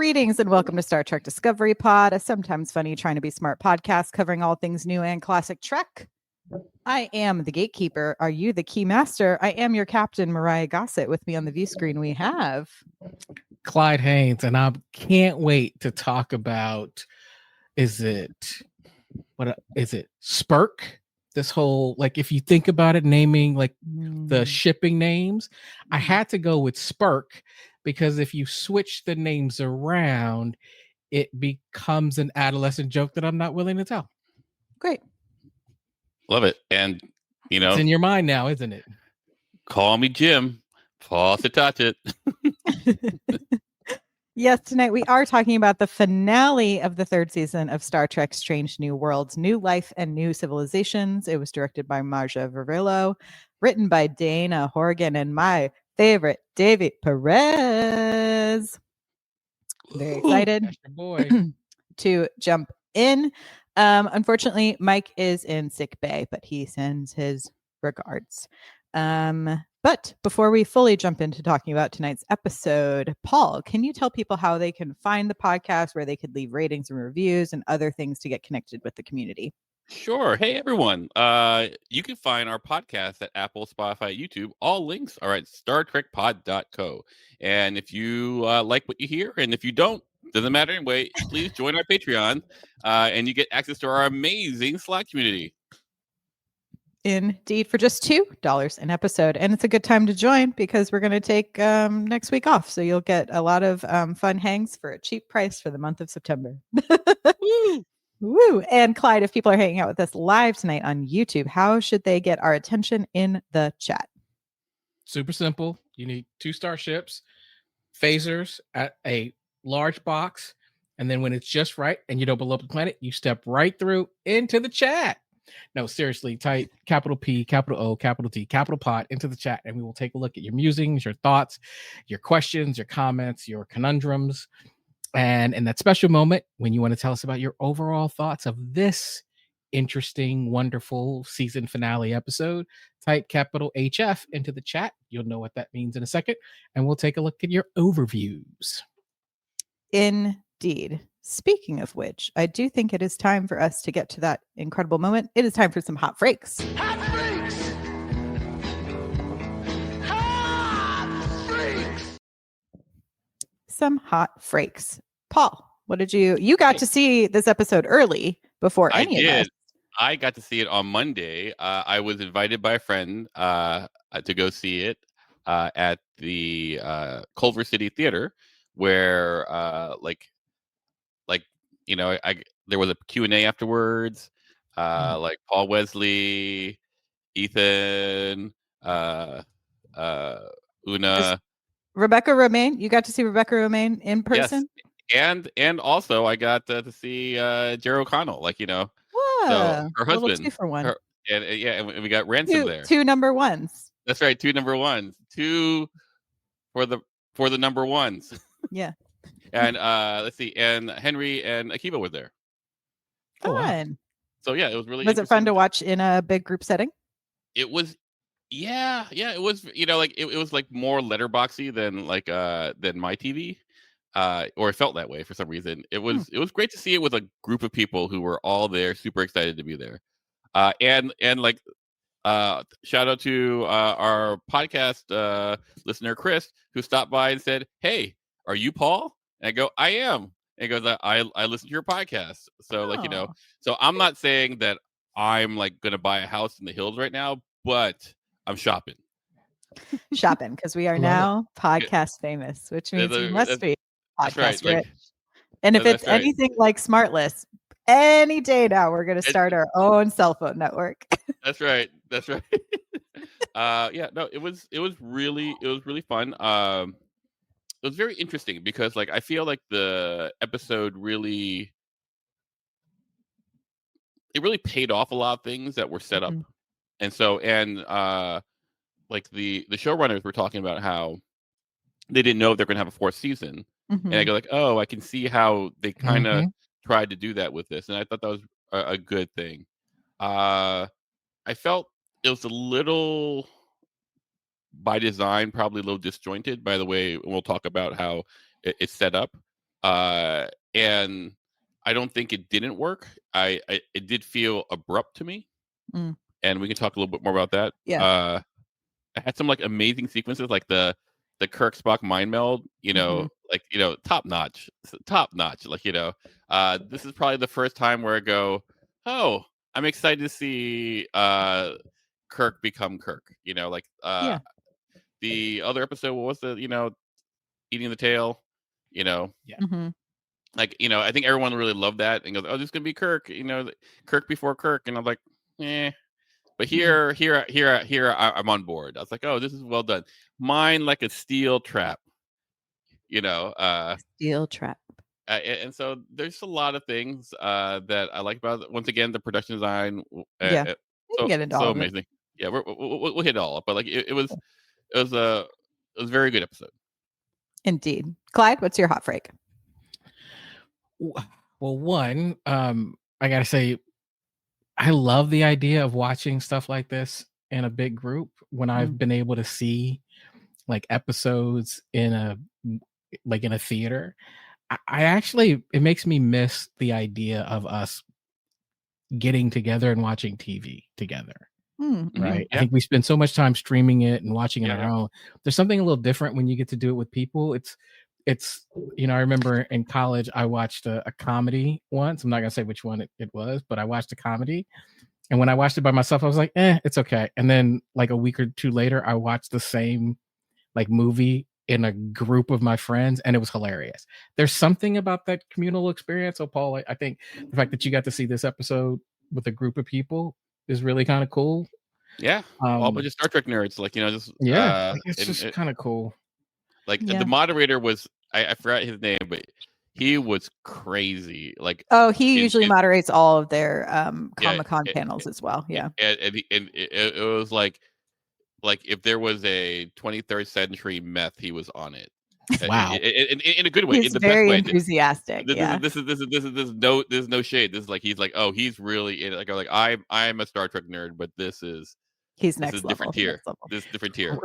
Greetings and welcome to Star Trek Discovery Pod, a sometimes funny trying to be smart podcast covering all things new and classic Trek. I am the gatekeeper. Are you the key master? I am your captain, Mariah Gossett. With me on the view screen, we have Clyde Haynes, and I can't wait to talk about is it Spurk? This whole, like, if you think about it, naming like the shipping names, I had to go with Spurk because if you switch the names around, it becomes an adolescent joke that I'm not willing to tell. Great. Love it. And, you know, it's in your mind now, isn't it? Call me Jim. Pause to touch it. Yes, tonight we are talking about the finale of the third season of Star Trek Strange New Worlds, New Life and New Civilizations. It was directed by Marja Vervillo, written by Dana Horgan, and my favorite, David Perez. Very excited to jump in. Unfortunately, Mike is in sick bay, but he sends his regards. But before we fully jump into talking about tonight's episode, Paul, can you tell people how they can find the podcast, where they could leave ratings and reviews and other things to get connected with the community? Sure. Hey, everyone. You can find our podcast at Apple, Spotify, YouTube. All links are at StarTrekPod.co. And if you like what you hear, and if you don't, doesn't matter anyway, please join our Patreon, and you get access to our amazing Slack community. Indeed, for just $2 an episode. And it's a good time to join because we're going to take next week off. So you'll get a lot of fun hangs for a cheap price for the month of September. Woo! Woo! And Clyde, if people are hanging out with us live tonight on YouTube, how should they get our attention in the chat? Super simple. You need 2 starships, phasers at a large box. And then when it's just right and you don't blow up the planet, you step right through into the chat. No, seriously, type capital P, capital O, capital T, capital Pod into the chat, and we will take a look at your musings, your thoughts, your questions, your comments, your conundrums. And in that special moment, when you want to tell us about your overall thoughts of this interesting, wonderful season finale episode, type capital HF into the chat. You'll know what that means in a second, and we'll take a look at your overviews. Indeed. Speaking of which, I do think it is time for us to get to that incredible moment. It is time for some hot freaks. Hot freaks! Hot freaks! Some hot freaks. Paul, what did you got to see this episode early before any of us? I got to see it on Monday. I was invited by a friend to go see it at the Culver City Theater, where there was a Q&A afterwards. Like Paul Wesley, Ethan, Una, Rebecca Romaine. You got to see Rebecca Romaine in person? Yes. And also I got to see Jerry O'Connell, Whoa, so her husband. 2 for 1. And we got Ransom there. 2 number ones. That's right, 2 number ones. 2 for the number ones. Yeah. And let's see, and Henry and Akiva were there. Fun. Oh, wow. So yeah, it was really. Was it fun to watch in a big group setting? It was, yeah. It was, it was like more letterboxy than my TV, or it felt that way for some reason. It was great to see it with a group of people who were all there, super excited to be there, and shout out to our podcast listener Chris, who stopped by and said, "Hey, are you Paul?" And I go, "I am." And he goes, I listen to your podcast. So so I'm not saying that I'm like going to buy a house in the hills right now, but I'm shopping. Because we are now podcast famous, which means we must be podcast rich. And if it's anything like Smartless, any day now we're going to start our own cell phone network. That's right. It was really fun. It was very interesting because I feel like the episode really paid off a lot of things that were set up. And so, the showrunners were talking about how they didn't know if they're going to have a 4th season. And I go oh, I can see how they kind of tried to do that with this. And I thought that was a good thing. I felt it was a little, by design, probably a little disjointed by the way we'll talk about how it's set up. And I don't think it didn't work. It did feel abrupt to me, Mm. and we can talk a little bit more about that. Yeah. It had some like amazing sequences, like the Kirk Spock mind meld. Like top notch, top notch. Like this is probably the first time where I go, oh, I'm excited to see Kirk become Kirk. Like Yeah. the other episode, what was the eating the tail? Mhm. Like I think everyone really loved that and goes, oh, this is gonna be Kirk. Kirk before Kirk, and I'm like, eh. But here, I'm on board. I was like, oh, this is well done. Mine like a steel trap. Steel trap. And so there's a lot of things that I like about it. Once again, the production design, Yeah. We can get into all of it. amazing. Yeah, we'll hit it all up, but like it was a very good episode. Indeed. Clyde, what's your hot freak? Well, one, I gotta say, I love the idea of watching stuff like this in a big group when I've been able to see like episodes in a theater. I actually, it makes me miss the idea of us getting together and watching TV together. Right. Yeah. I think we spend so much time streaming it and watching it on Yeah. our own. There's something a little different when you get to do it with people. It's I remember in college I watched a comedy once. I'm not gonna say which one it was, but I watched a comedy. And when I watched it by myself, I was like, it's okay. And then like a week or two later, I watched the same like movie in a group of my friends, and it was hilarious. There's something about that communal experience. So Paul, I think the fact that you got to see this episode with a group of people is really kind of cool. Yeah. All a bunch of Star Trek nerds, like just like, it's just kind of cool. Like Yeah. the moderator was I forgot his name, but he was crazy. Like He usually moderates all of their Comic-Con and- panels as well. Yeah. and it was like if there was a 23rd century meth, he was on it. Wow. In a good way, He's in the very best way. enthusiastic. Yeah. This is no shade. This is like he's like, oh, he's really in it. Like I'm a Star Trek nerd, but this is He's this next is level. different tier. Next level. This different tier.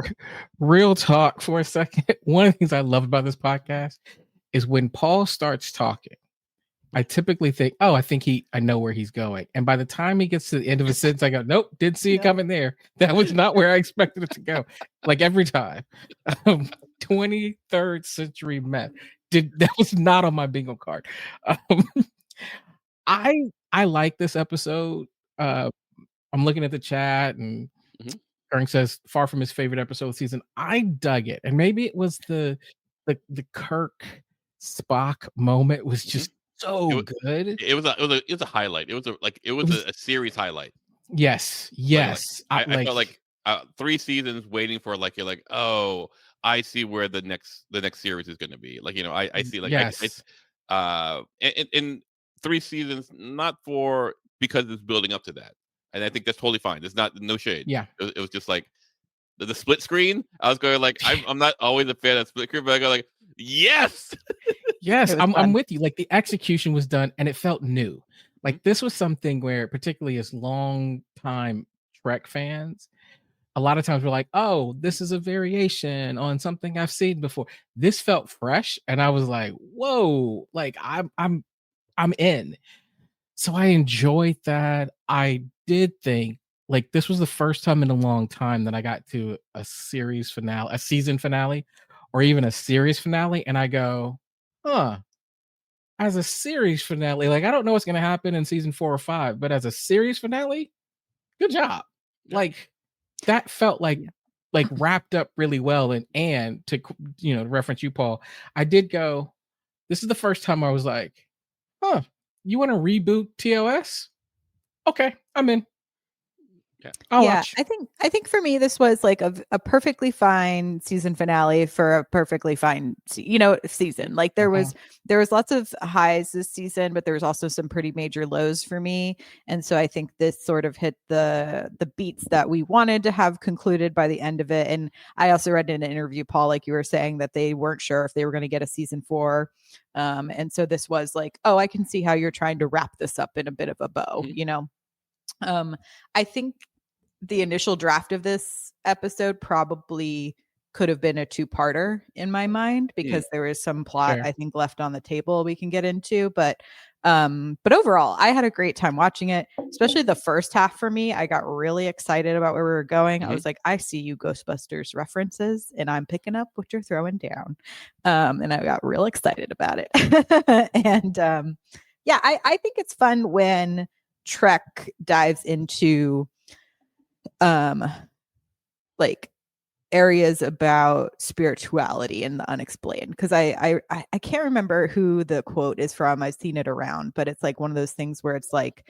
Real talk for a second. One of the things I love about this podcast is when Paul starts talking, I typically think, oh, I know where he's going. And by the time he gets to the end of a sentence, I go, nope, didn't see it coming there. That was not where I expected it to go. Like every time. 23rd century meth. That was not on my bingo card. I like this episode. I'm looking at the chat and Ern says far from his favorite episode of the season. I dug it. And maybe it was the Kirk Spock moment was just so good. It was a highlight. It was a series highlight. Yes. I felt like 3 seasons waiting for you're like, oh, I see where the next series is going to be. Like I see yes. in 3 seasons, not for because it's building up to that, and I think that's totally fine. There's no shade. Yeah, it was just like the split screen. I was going like I'm not always a fan of split screen, but I go like yes. Yes, I'm with you. Like the execution was done and it felt new. Like this was something where, particularly as long time Trek fans, a lot of times we're like, oh, this is a variation on something I've seen before. This felt fresh, and I was like, whoa, like I'm in. So I enjoyed that. I did think like this was the first time in a long time that I got to a series finale, a season finale, or even a series finale, and I go, as a series finale, like I don't know what's gonna happen in season 4 or 5, but as a series finale, good job. Like that felt like wrapped up really well. And to reference you, Paul, I did go, this is the first time I was like, you want to reboot TOS? Okay, I'm in. Yeah. I'll watch. I think for me this was like a perfectly fine season finale for a perfectly fine season. Like there was lots of highs this season, but there was also some pretty major lows for me. And so I think this sort of hit the beats that we wanted to have concluded by the end of it. And I also read in an interview, Paul, like you were saying, that they weren't sure if they were going to get a season 4. And so this was like, oh, I can see how you're trying to wrap this up in a bit of a bow, I think the initial draft of this episode probably could have been a two-parter in my mind because there is some plot Fair. I think left on the table we can get into, but overall I had a great time watching it, especially the first half. For me, I got really excited about where we were going. I was like, I see you Ghostbusters references and I'm picking up what you're throwing down. And I got real excited about it. And yeah, I think it's fun when Trek dives into like areas about spirituality and the unexplained, because I can't remember who the quote is from. I've seen it around, but it's like one of those things where it's like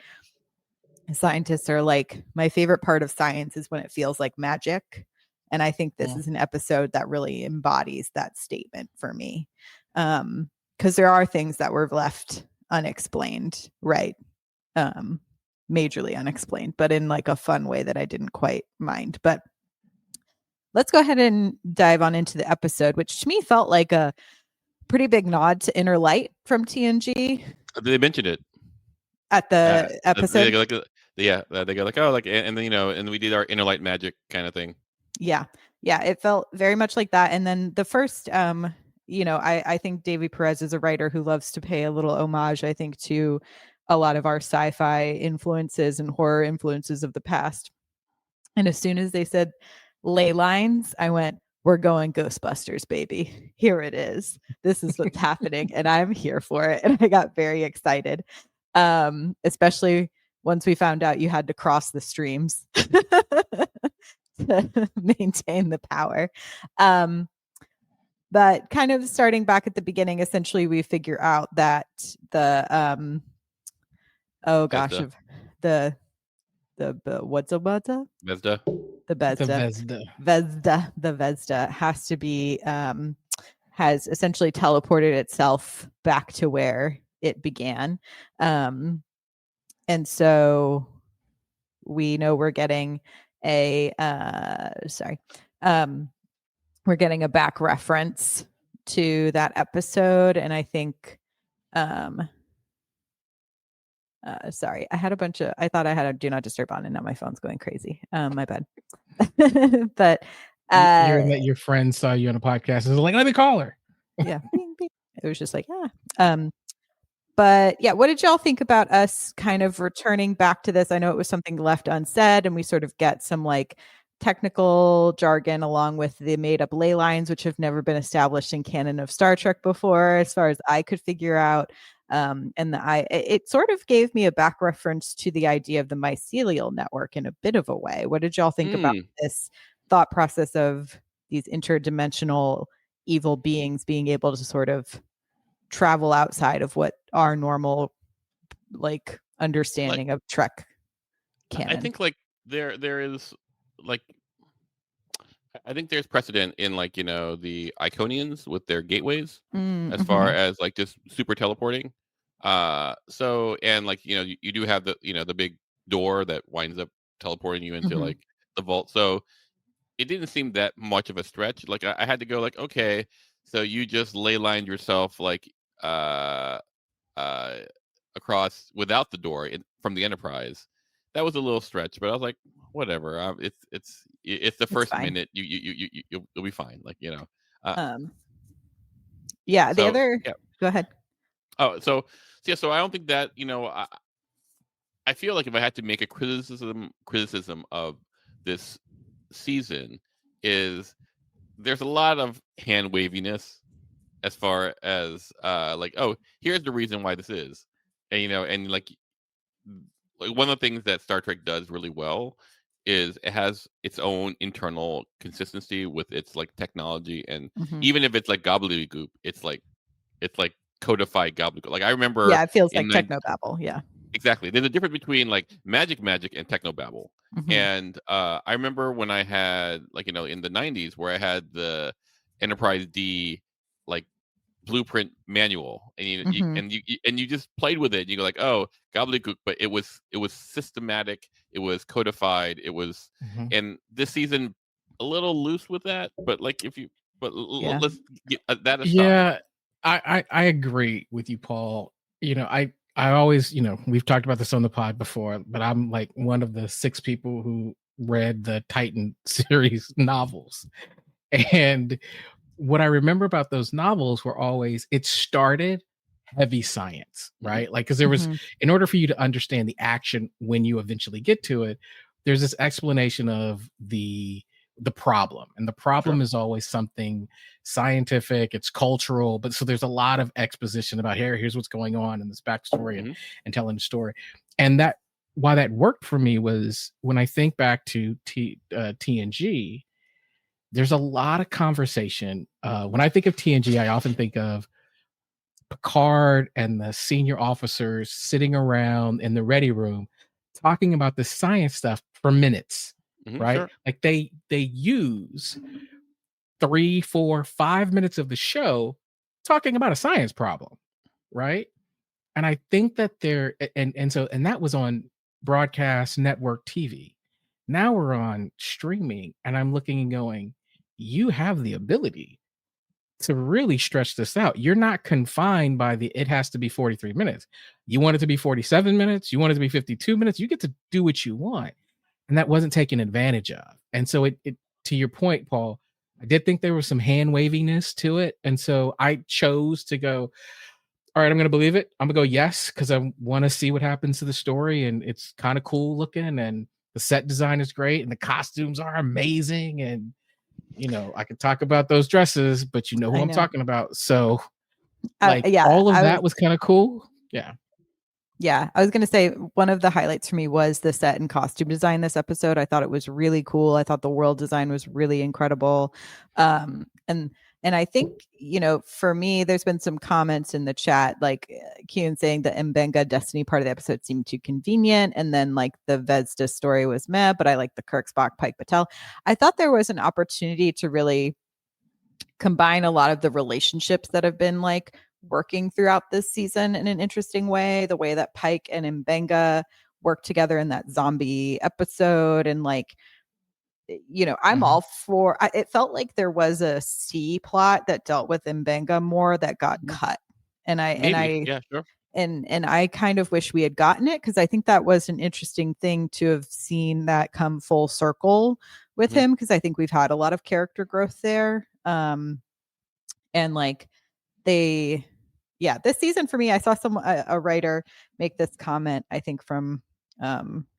scientists are like, my favorite part of science is when it feels like magic. And I think this is an episode that really embodies that statement for me, because there are things that were left unexplained, right? Majorly unexplained, but in like a fun way that I didn't quite mind. But let's go ahead and dive on into the episode, which to me felt like a pretty big nod to Inner Light from TNG. They mentioned it at the episode. They go like, they go like, oh, like, and then and we did our Inner Light magic kind of thing. Yeah, it felt very much like that. And then the first, I think Davy Perez is a writer who loves to pay a little homage, I think, to a lot of our sci-fi influences and horror influences of the past. And as soon as they said ley lines, I went, we're going Ghostbusters, baby. Here it is. This is what's happening. And I'm here for it. And I got very excited. Especially once we found out you had to cross the streams to maintain the power. But kind of starting back at the beginning, essentially we figure out that the the Vesda has to be has essentially teleported itself back to where it began, and so we know we're getting a we're getting a back reference to that episode. And I think sorry, I thought I had a do not disturb on, and now my phone's going crazy. My bad. But hearing that your friend saw you on a podcast is like, let me call her. Yeah. It was just like, but yeah, what did y'all think about us kind of returning back to this? I know it was something left unsaid, and we sort of get some like technical jargon along with the made up ley lines, which have never been established in canon of Star Trek before, as far as I could figure out. And it sort of gave me a back reference to the idea of the mycelial network in a bit of a way. What did y'all think about this thought process of these interdimensional evil beings being able to sort of travel outside of what our normal like understanding of Trek canon? I think like there is like, I think there's precedent in like, the Iconians with their gateways as far as like just super teleporting. So, and like, you do have the big door that winds up teleporting you into like the vault. So it didn't seem that much of a stretch. Like I had to go like, okay, so you just ley lined yourself like across without the door from the Enterprise. That was a little stretch, but I was like, whatever. It's the first minute. You'll be fine. Like yeah. The so, other. Yeah. Go ahead. Oh, so I don't think that I feel like if I had to make a criticism of this season, is there's a lot of hand waviness as far as like, oh, here's the reason why this is, and and like one of the things that Star Trek does really well is it has its own internal consistency with its like technology, and even if it's like gobbledygook, it's like codified gobbledygook. Like I remember, it feels like technobabble. Yeah, exactly. There's a difference between like magic and technobabble. And I remember when I had like in the 90s where I had the Enterprise D like blueprint manual, and you just played with it, and you go like, oh, gobbledygook, but it was systematic, it was codified, it was and this season a little loose with that, but like let's get that aside. Yeah, I agree with you, Paul. I always, we've talked about this on the pod before, but I'm like one of the 6 people who read the Titan series novels. And what I remember about those novels were always it started heavy science, right? Like, because there was, Mhm. in order for you to understand the action when you eventually get to it, there's this explanation of the problem, and the problem Sure. is always something scientific, it's cultural, but so there's a lot of exposition about here's what's going on in this backstory Mhm. and telling the story. And that why that worked for me was when I think back to TNG, there's a lot of conversation. When I think of TNG, I often think of Picard and the senior officers sitting around in the ready room talking about the science stuff for minutes, right? Sure. Like they use 3, 4, 5 minutes of the show talking about a science problem, right? And I think that and that was on broadcast network TV. Now we're on streaming, and I'm looking and going, you have the ability to really stretch this out. You're not confined by it has to be 43 minutes. You want it to be 47 minutes, you want it to be 52 minutes, you get to do what you want. And that wasn't taken advantage of. And so it to your point, Paul, I did think there was some hand waviness to it. And so I chose to go, all right, I'm going to believe it. I'm going to go yes, because I want to see what happens to the story. And it's kind of cool looking. And the set design is great. And the costumes are amazing. And, I could talk about those dresses, but you know who I I'm know. talking about. So, like, Yeah, all of that was kind of cool. Yeah. Yeah, I was going to say one of the highlights for me was the set and costume design this episode. I thought it was really cool. I thought the world design was really incredible. And I think, for me, there's been some comments in the chat, like Kian saying the Mbenga Destiny part of the episode seemed too convenient. And then like the Vesda story was meh, but I like the Kirk, Spock, Pike, Patel. I thought there was an opportunity to really combine a lot of the relationships that have been like working throughout this season in an interesting way. The way that Pike and Mbenga work together in that zombie episode, and like, I'm all for. It felt like there was a C plot that dealt with Mbenga more that got cut, and Maybe. Yeah, sure. I kind of wish we had gotten it, because I think that was an interesting thing to have seen that come full circle with him, because I think we've had a lot of character growth there. And like this season for me, I saw a writer make this comment, I think from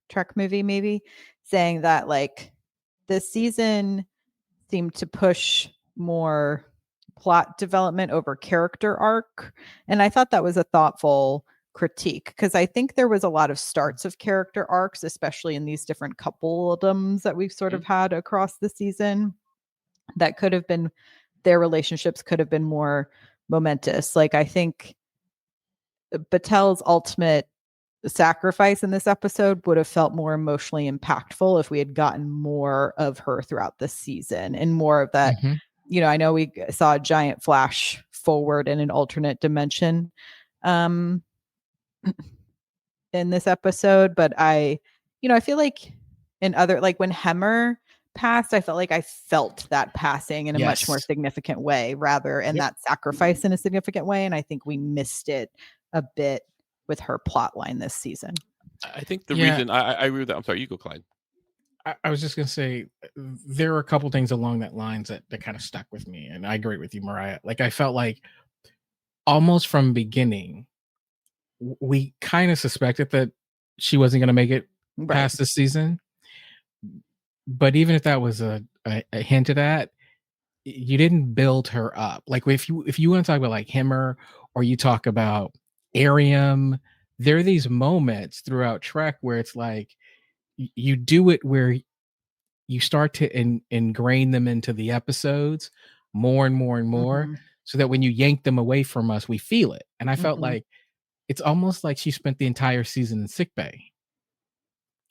Trek movie maybe, saying that like this season seemed to push more plot development over character arc, and I thought that was a thoughtful critique, because I think there was a lot of starts of character arcs, especially in these different coupledoms that we've sort of had across the season, that could have been, their relationships could have been more momentous. Like, I think Batel's ultimate sacrifice in this episode would have felt more emotionally impactful if we had gotten more of her throughout the season, and more of that. I know we saw a giant flash forward in an alternate dimension in this episode, but I feel like in other, like when Hemmer passed, I felt like I felt that passing in a much more Yes. significant way, rather, and that sacrifice in a significant way. And I think we missed it a bit with her plot line this season. I think the reason I agree with that. I'm sorry, you go, Clyde. I was just gonna say there are a couple things along that lines that kind of stuck with me, and I agree with you, Mariah. Like, I felt like almost from beginning, we kind of suspected that she wasn't gonna make it past the season. But even if that was a hint of that, you didn't build her up. Like, if you want to talk about like Hemmer, or you talk about Arium, there are these moments throughout Trek where it's like you do it where you start to ingrain them into the episodes more and more and more, so that when you yank them away from us, we feel it. And I felt like it's almost like she spent the entire season in sickbay,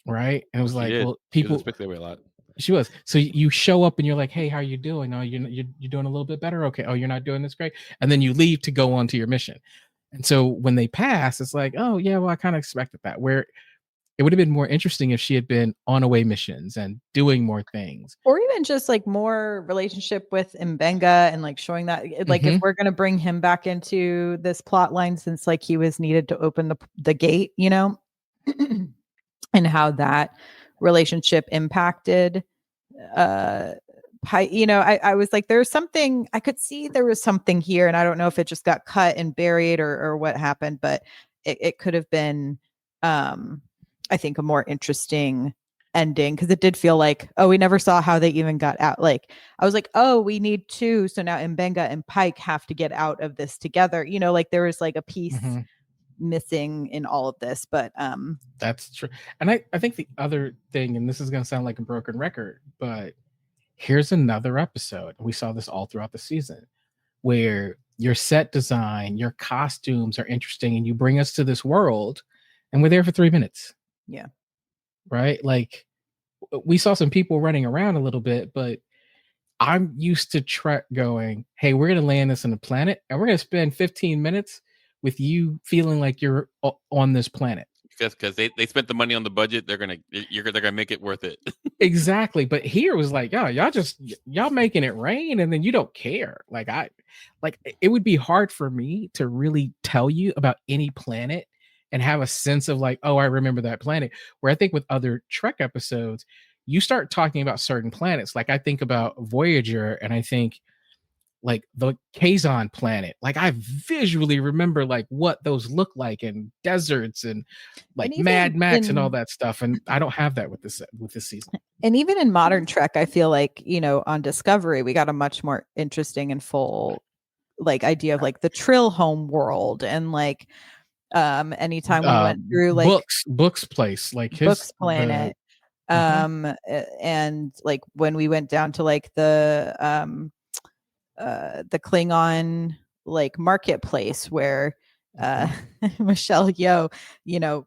right? And it was like, well, people spent that way a lot. She was. So you show up and you're like, hey, how are you doing? Oh, you're doing a little bit better. Okay. Oh, you're not doing this great. And then you leave to go on to your mission. And so when they pass, it's like, oh yeah, well, I kind of expected that. Where it would have been more interesting if she had been on away missions and doing more things, or even just like more relationship with Mbenga, and like showing that, like, if we're going to bring him back into this plot line, since like he was needed to open the gate, and how that relationship impacted I was like, there's something I could see there was something here, and I don't know if it just got cut and buried or what happened, but it could have been, I think, a more interesting ending, because it did feel like, oh, we never saw how they even got out. Like, I was like, oh, we need two, so now Mbenga and Pike have to get out of this together. Like there was like a piece Mhm. missing in all of this, but That's true. And I think the other thing, and this is going to sound like a broken record, but here's another episode. We saw this all throughout the season where your set design, your costumes are interesting, and you bring us to this world, and we're there for 3 minutes. Yeah. Right? Like, we saw some people running around a little bit, but I'm used to Trek going, hey, we're going to land this on a planet, and we're going to spend 15 minutes with you feeling like you're on this planet. Because they spent the money on the budget, they're gonna make it worth it. Exactly. But here was like, oh, y'all making it rain, and then you don't care. Like, it would be hard for me to really tell you about any planet and have a sense of like, oh, I remember that planet. Where I think with other Trek episodes, you start talking about certain planets. Like, I think about Voyager, and I think like the Kazon planet. Like, I visually remember like what those look like, in deserts and like even Mad Max and all in- that stuff. And I don't have that with this season. And even in modern Trek, I feel like, on Discovery, we got a much more interesting and full like idea of like the Trill home world, and like anytime we went through like Book's place, like his Book's planet. And like when we went down to like the Klingon like marketplace where Michelle Yeoh,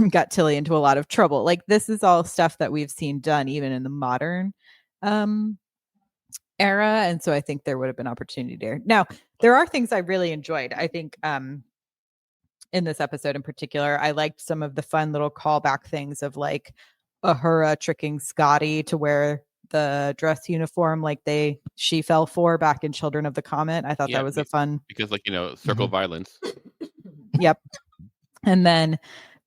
got Tilly into a lot of trouble. Like, this is all stuff that we've seen done even in the modern era, and so I think there would have been opportunity there. Now, there are things I really enjoyed. I think in this episode in particular, I liked some of the fun little callback things of like Uhura tricking Scotty to wear the dress uniform like she fell for back in Children of the Comet. I thought Yeah, that was a fun because circle violence. Yep. And then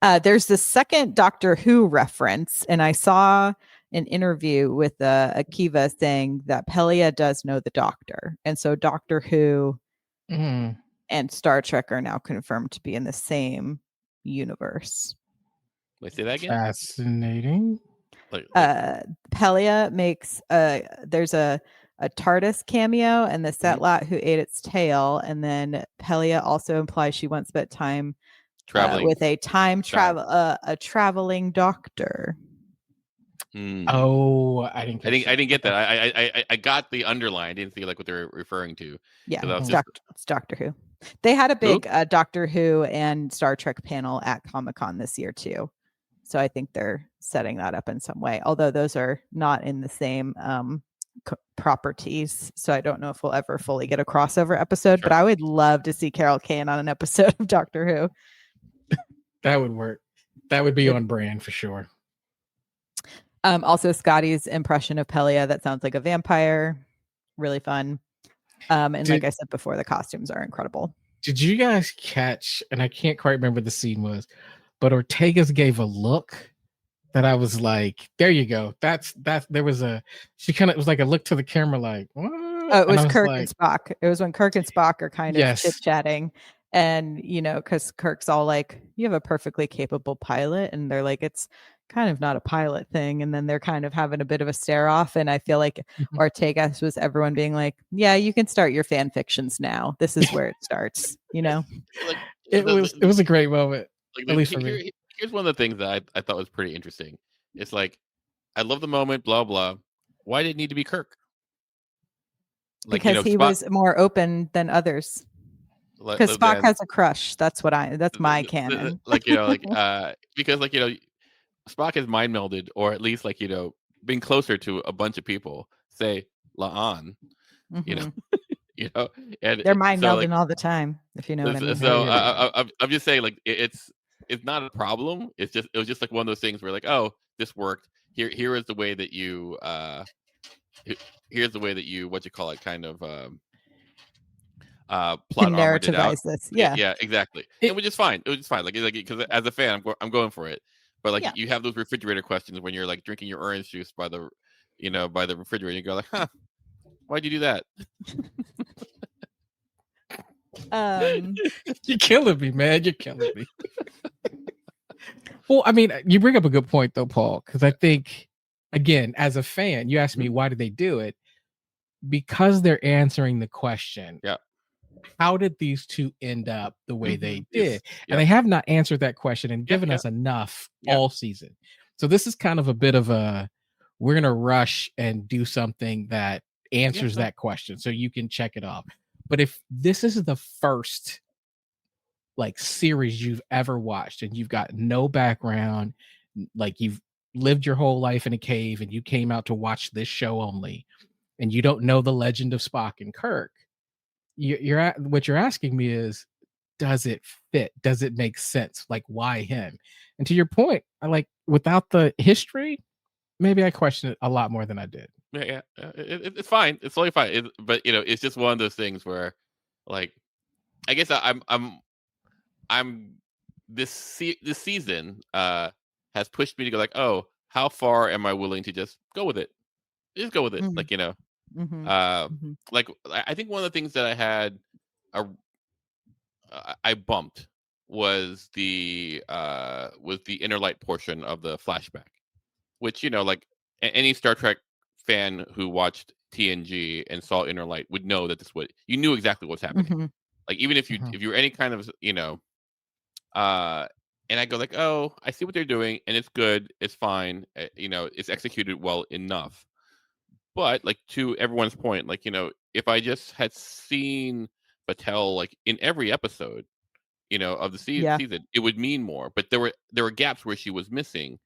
there's the second Doctor Who reference, and I saw an interview with Akiva saying that Pelia does know the Doctor, and so Doctor Who and Star Trek are now confirmed to be in the same universe. Wait, say that again. Fascinating. Pelia makes there's a TARDIS cameo and the Setlat who ate its tail, and then Pelia also implies she once spent time traveling with a a traveling doctor. Oh, I didn't get that. I got the underline. I didn't see like what they're referring to. Yeah, it's Doctor Who. They had a big Doctor Who and Star Trek panel at Comic-Con this year too. So I think they're setting that up in some way, although those are not in the same properties. So I don't know if we'll ever fully get a crossover episode, but I would love to see Carol Kane on an episode of Doctor Who. That would work. That would be on brand for sure. Also, Scotty's impression of Pelia, that sounds like a vampire. Really fun. And like I said before, the costumes are incredible. Did you guys catch, and I can't quite remember the scene was, but Ortega's gave a look that I was like, there you go. That's there was she kind of was like a look to the camera like, what? Oh, it was Kirk and Spock. It was when Kirk and Spock are kind of chit-chatting. And, because Kirk's all like, you have a perfectly capable pilot. And they're like, it's kind of not a pilot thing. And then they're kind of having a bit of a stare off. And I feel like Ortega was everyone being like, yeah, you can start your fan fictions now. This is where it starts, It was a great moment. Like, at least for me. Here's one of the things that I thought was pretty interesting. It's like, I love the moment, blah, blah. Why did it need to be Kirk? Like, because he was more open than others. Because Spock has a crush. That's my canon. Because Spock has mind melded, or at least been closer to a bunch of people. Say La'an, and they're mind melding all the time. If you know what I mean. So I'm just saying, it's not a problem. It was just like one of those things where oh, this worked. Here is the way that you here's the way that you kind of plot narrativize this. Yeah, exactly. Which is fine. It was just fine. Because as a fan, I'm going for it. But you have those refrigerator questions when you're drinking your orange juice by the refrigerator. You go huh, Why'd you do that? You're killing me, man. You're killing me. Well, I mean, you bring up a good point though, Paul, because I think, again, as a fan, you asked me why did they do it? Because they're answering the question. Yeah. How did these two end up the way they did? Yes. And they have not answered that question and given yeah. us enough Yeah. all season. So this is kind of a bit of a, we're going to rush and do something that answers that question so you can check it off. But if this is the first like series you've ever watched and you've got no background, like you've lived your whole life in a cave and you came out to watch this show only, and you don't know the legend of Spock and Kirk, what you're asking me is, does it fit? Does it make sense? Like, why him? And to your point, I like, without the history, maybe I question it a lot more than I did. Yeah. It's fine. It's totally fine. But it's just one of those things where, like, I guess I'm this season has pushed me to go like, oh, how far am I willing to just go with it? Just go with it, like like I think one of the things that I had I bumped was the inner light portion of the flashback, which like any Star Trek fan who watched TNG and saw Inner Light would know that you knew exactly what's happening. Like even if you were any kind of and I go like, oh, I see what they're doing and it's good, it's fine, it's executed well enough. But like to everyone's point, like if I just had seen Batel like in every episode, of the season, it would mean more. But there were gaps where she was missing.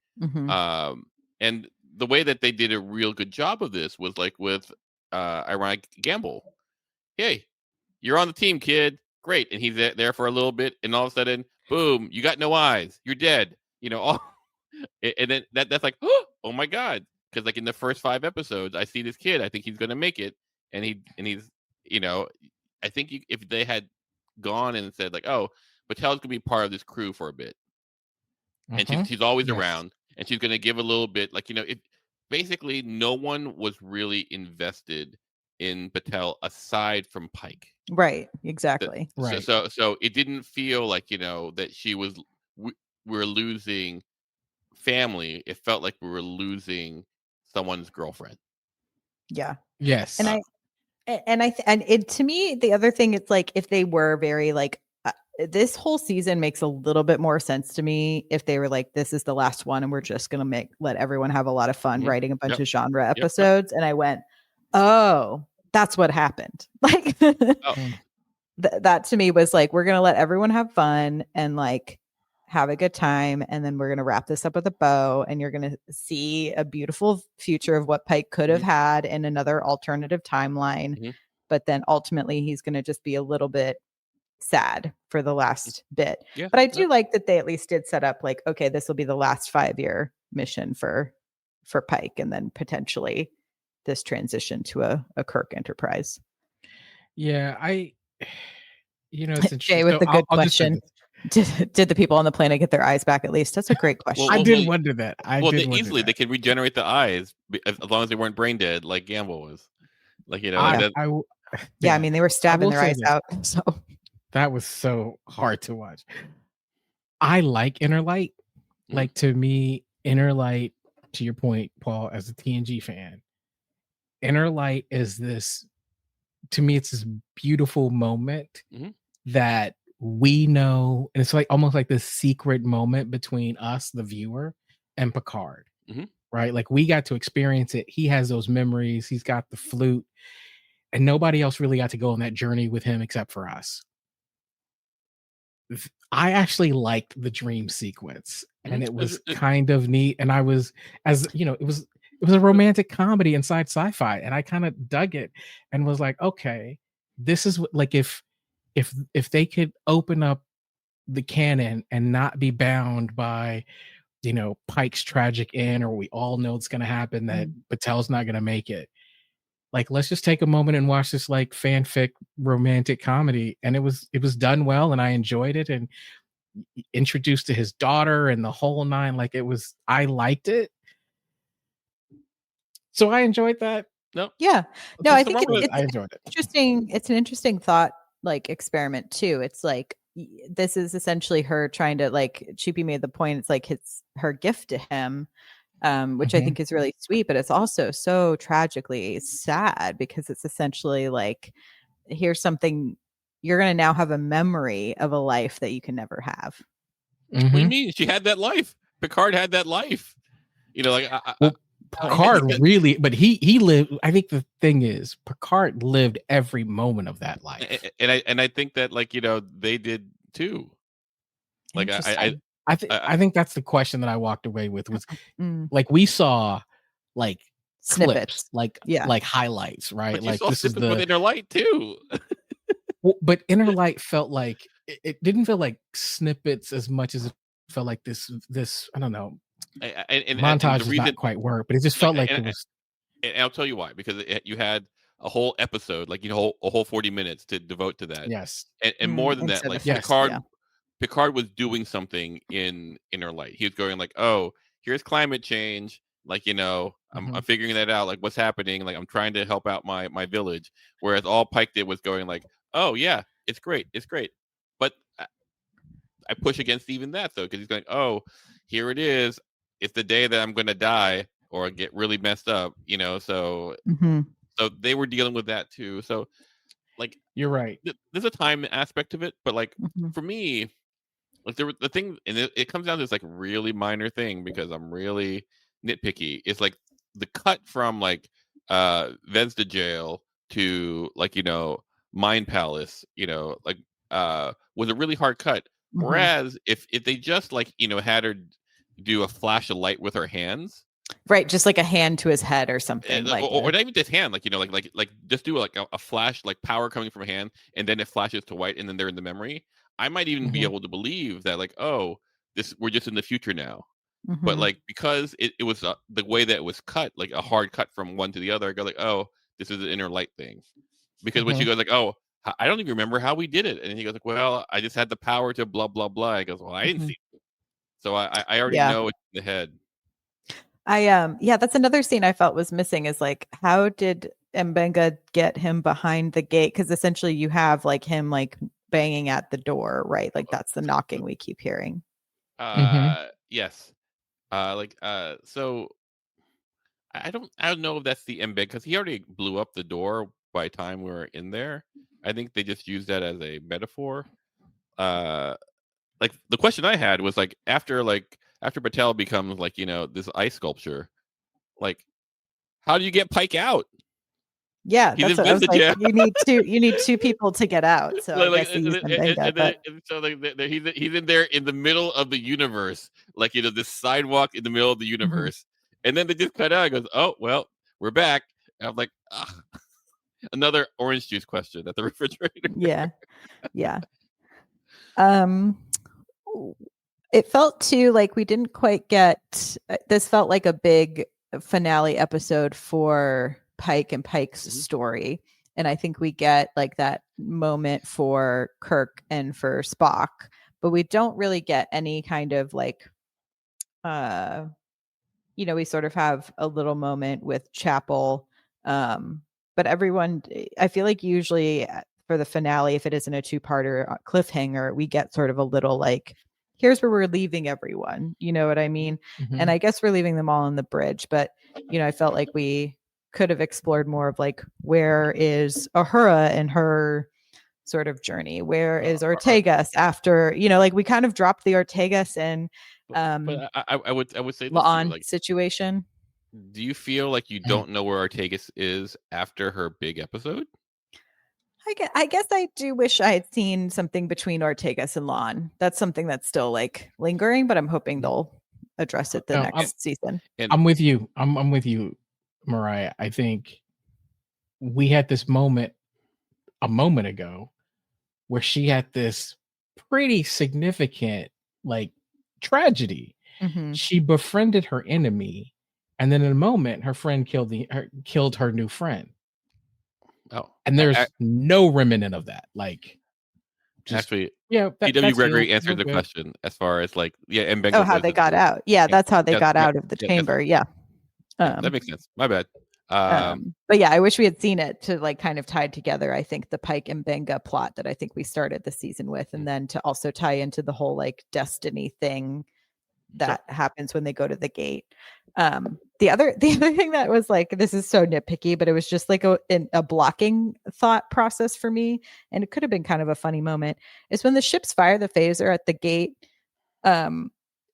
And the way that they did a real good job of this was like with Ironic Gamble. Hey, you're on the team, kid. Great. And he's there for a little bit, and all of a sudden, boom, you got no eyes. You're dead. And then that's like, oh my God. Because like in the first 5 episodes, I see this kid. I think he's gonna make it. And he's I think if they had gone and said like, oh, Patel's gonna be part of this crew for a bit. And she's always around, and she's gonna give a little bit, like basically no one was really invested in Patel aside from Pike. Right. Exactly. Right. So it didn't feel like that she was. We're losing family. It felt like we were losing someone's girlfriend. Yeah. Yes. And to me, the other thing, it's like if they were very like. This whole season makes a little bit more sense to me if they were like, this is the last one and we're just going to let everyone have a lot of fun writing a bunch of genre episodes. And I went, oh, that's what happened. Like that to me was like, we're going to let everyone have fun and like have a good time. And then we're going to wrap this up with a bow, and you're going to see a beautiful future of what Pike could have had in another alternative timeline. But then ultimately he's going to just be a little bit sad for the last bit. But I do like that they at least did set up like, okay, this will be the last 5-year mission for Pike, and then potentially this transition to a Kirk Enterprise. Yeah, it's interesting. Jay with the good question. Did the people on the planet get their eyes back at least? That's a great question. I did wonder that. They could regenerate the eyes as long as they weren't brain dead like Gamble was. Like I mean, they were stabbing their eyes out. So that was so hard to watch. I like Inner Light. Like, to me, Inner Light, to your point, Paul, as a TNG fan, Inner Light is this, to me, it's this beautiful moment that we know. And it's like almost like this secret moment between us, the viewer, and Picard. Right? Like, we got to experience it. He has those memories. He's got the flute. And nobody else really got to go on that journey with him except for us. I actually liked the dream sequence, and it was kind of neat. And I was, it was a romantic comedy inside sci-fi, and I kind of dug it and was like, okay, this is what, like, if they could open up the canon and not be bound by, Pike's tragic end, or we all know it's going to happen that Patel's not going to make it. Like, let's just take a moment and watch this like fanfic romantic comedy. And it was done well, and I enjoyed it, and introduced to his daughter and the whole nine. Like, I liked it. So I enjoyed that. No. Yeah. No, What's I the think wrong with it? I enjoyed it. interesting. It's an interesting thought like experiment too. It's like this is essentially her trying to like Chupi made the point. It's like it's her gift to him, which I Mhm. think is really sweet, but it's also so tragically sad because it's essentially like here's something you're going to now have a memory of a life that you can never have. What do you Mhm. mean? She had that life. Picard had that life. You know, like Well, I Picard think that- really, but he lived. I think the thing is, Picard lived every moment of that life. and I think that like they did too. Like Interesting. I think that's the question that I walked away with was Mm, like we saw like snippets. clips, like Yeah. like highlights, right? but you Like saw this is snippets with the Inner Light too. but Inner Light felt like it didn't feel like snippets as much as it felt like this I don't know, And montage the is reason, not quite word, but it just felt like it and was I'll tell you why, because you had a whole episode, like a whole 40 minutes to devote to that, yes. and more than that, instead like of- Yes. Picard was doing something in Inner Light. He was going like, "Oh, here's climate change. Like, I'm figuring that out. Like, what's happening? Like, I'm trying to help out my village." Whereas all Pike did was going like, "Oh yeah, it's great, it's great." But I push against even that though, because he's going, "Oh, here it is. It's the day that I'm going to die or get really messed up." So Mhm. so they were dealing with that too. So like You're right. there's a time aspect of it, but like Mhm. for me, like the thing, and it comes down to this like really minor thing because I'm really nitpicky. It's like the cut from like Vesda jail to like Mind Palace, like was a really hard cut. Mhm. Whereas if they just like had her do a flash of light with her hands, Right, just like a hand to his head or something and, like or not even just hand, like like just do like a flash, like power coming from a hand, and then it flashes to white, and then they're in the memory. I might even be Mhm. able to believe that, like, oh, we're just in the future now. But Mhm. like because it was the way that it was cut, like a hard cut from one to the other, I go like, oh, this is an Inner Light thing. Because when she goes like, oh, I don't even remember how we did it, and he goes like, well, I just had the power to blah blah blah. I goes, well, I didn't Mhm. see it. So I already Yeah. know it's in the head. Yeah, that's another scene I felt was missing is like how did Mbenga get him behind the gate? Because essentially you have like him like banging at the door, right? Like that's the knocking we keep hearing. Yes. So I don't know if that's the embed, because he already blew up the door by the time we were in there. I think they just used that as a metaphor. Like the question I had was like after Patel becomes like this ice sculpture, like how do you get Pike out? Yeah, He's that's what I was invented, like. yeah. You need two people to get out. So I guess they used Mbenga, but So like he's in there in the middle of the universe, like this sidewalk in the middle of the universe, and then they just cut out. And goes, oh well, we're back. And I'm like, another orange juice question at the refrigerator. yeah. It felt too like we didn't quite get this felt like a big finale episode for Pike and Pike's story. And I think we get like that moment for Kirk and for Spock, but we don't really get any kind of like we sort of have a little moment with Chapel. But everyone, I feel like usually for the finale, if it isn't a two-parter cliffhanger, we get sort of a little like, here's where we're leaving everyone. You know what I mean? And I guess we're leaving them all on the bridge. But, I felt like we could have explored more of like, where is Uhura and her sort of journey? Where is Ortegas after, like we kind of dropped the Ortegas and But I would say this to you, La'an like, situation. do you feel like you don't know where Ortegas is after her big episode? I guess I do wish I had seen something between Ortegas and La'an. That's something that's still like lingering, but I'm hoping they'll address it next season. I'm with you. I'm with you, Mariah. I think we had this moment a moment ago where she had this pretty significant like tragedy. Mhm. She befriended her enemy, and then in a moment, her friend killed her new friend. Oh, And there's no remnant of that. Like, actually, yeah, P.W. Gregory answered the question as far as like, yeah, Mbenga how they got out. Yeah, that's how they got out of the chamber. Yeah. That makes sense. My bad. But yeah, I wish we had seen it to like kind of tied together. I think the Pike and Benga plot that I think we started the season with, and then to also tie into the whole like destiny thing that happens when they go to the gate. The other thing that was like, this is so nitpicky, but it was just like a blocking thought process for me, and it could have been kind of a funny moment, is when the ships fire the phaser at the gate.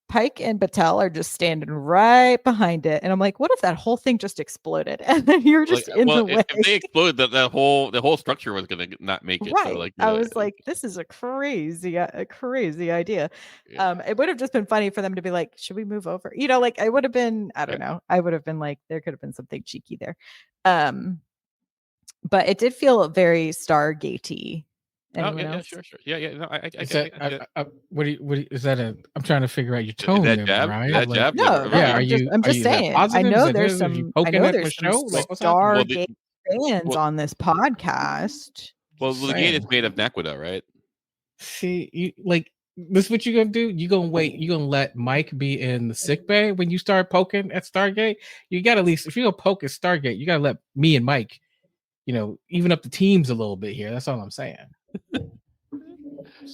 Pike and Battelle are just standing right behind it, and I'm like, what if that whole thing just exploded and then you're just in the way? If they exploded, the whole structure was gonna not make it. Right. So like, I was like, this is a crazy idea. Yeah. It would have just been funny for them to be like, should we move over? You know, like I would have been, I don't know. I would have been like, there could have been something cheeky there. But it did feel very Stargate-y. Anyone else? Sure. Yeah. No, What do you, is that I'm trying to figure out your tone. that there, jab? Mariah. That Like, jab? No, yeah. I'm just saying. I know there's some Stargate fans on this podcast. Well, the gate is made of Naquadah, right? See, this is what you're gonna do. You're gonna wait. You're gonna let Mike be in the sick bay when you start poking at Stargate. You gotta at least, if you're gonna poke at Stargate, you gotta let me and Mike, even up the teams a little bit here. That's all I'm saying.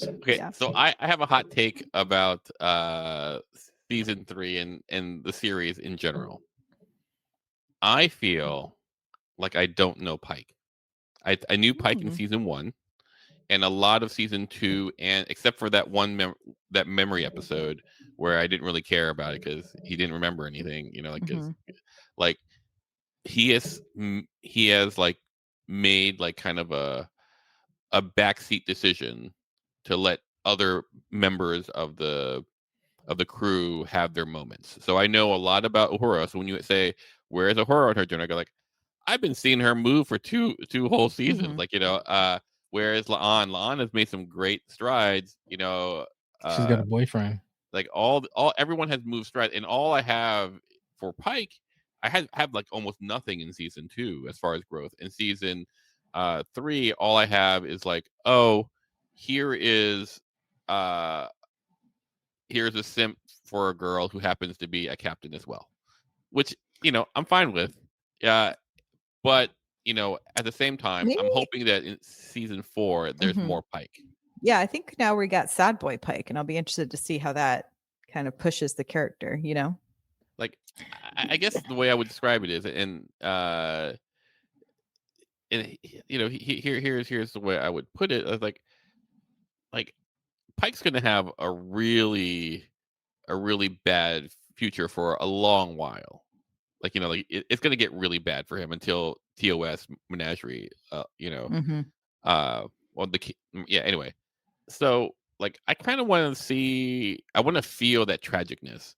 Okay, so I have a hot take about season 3 and the series in general. I feel like I don't know Pike. I knew Pike in season 1, and a lot of season 2, and except for that one that memory episode where I didn't really care about it because he didn't remember anything. Like he has like made like kind of a backseat decision to let other members of the crew have their moments. So I know a lot about Uhura. So when you say, where is Uhura on her journey, I go like, I've been seeing her move for two whole seasons. Whereas La'an has made some great strides. She's got a boyfriend. Like everyone has moved strides, and all I have for Pike, I have like almost nothing in season 2 as far as growth. In season 3, all I have is like, here's a simp for a girl who happens to be a captain as well, which I'm fine with. But at the same time, I'm hoping that in season 4 there's more Pike. Yeah, I think now we got Sad Boy Pike, and I'll be interested to see how that kind of pushes the character. Like, I guess the way I would describe it is, here's the way I would put it. I was like Pike's gonna have a really bad future for a long while. It's gonna get really bad for him until TOS Menagerie. Anyway, so like I kind of want to feel that tragicness.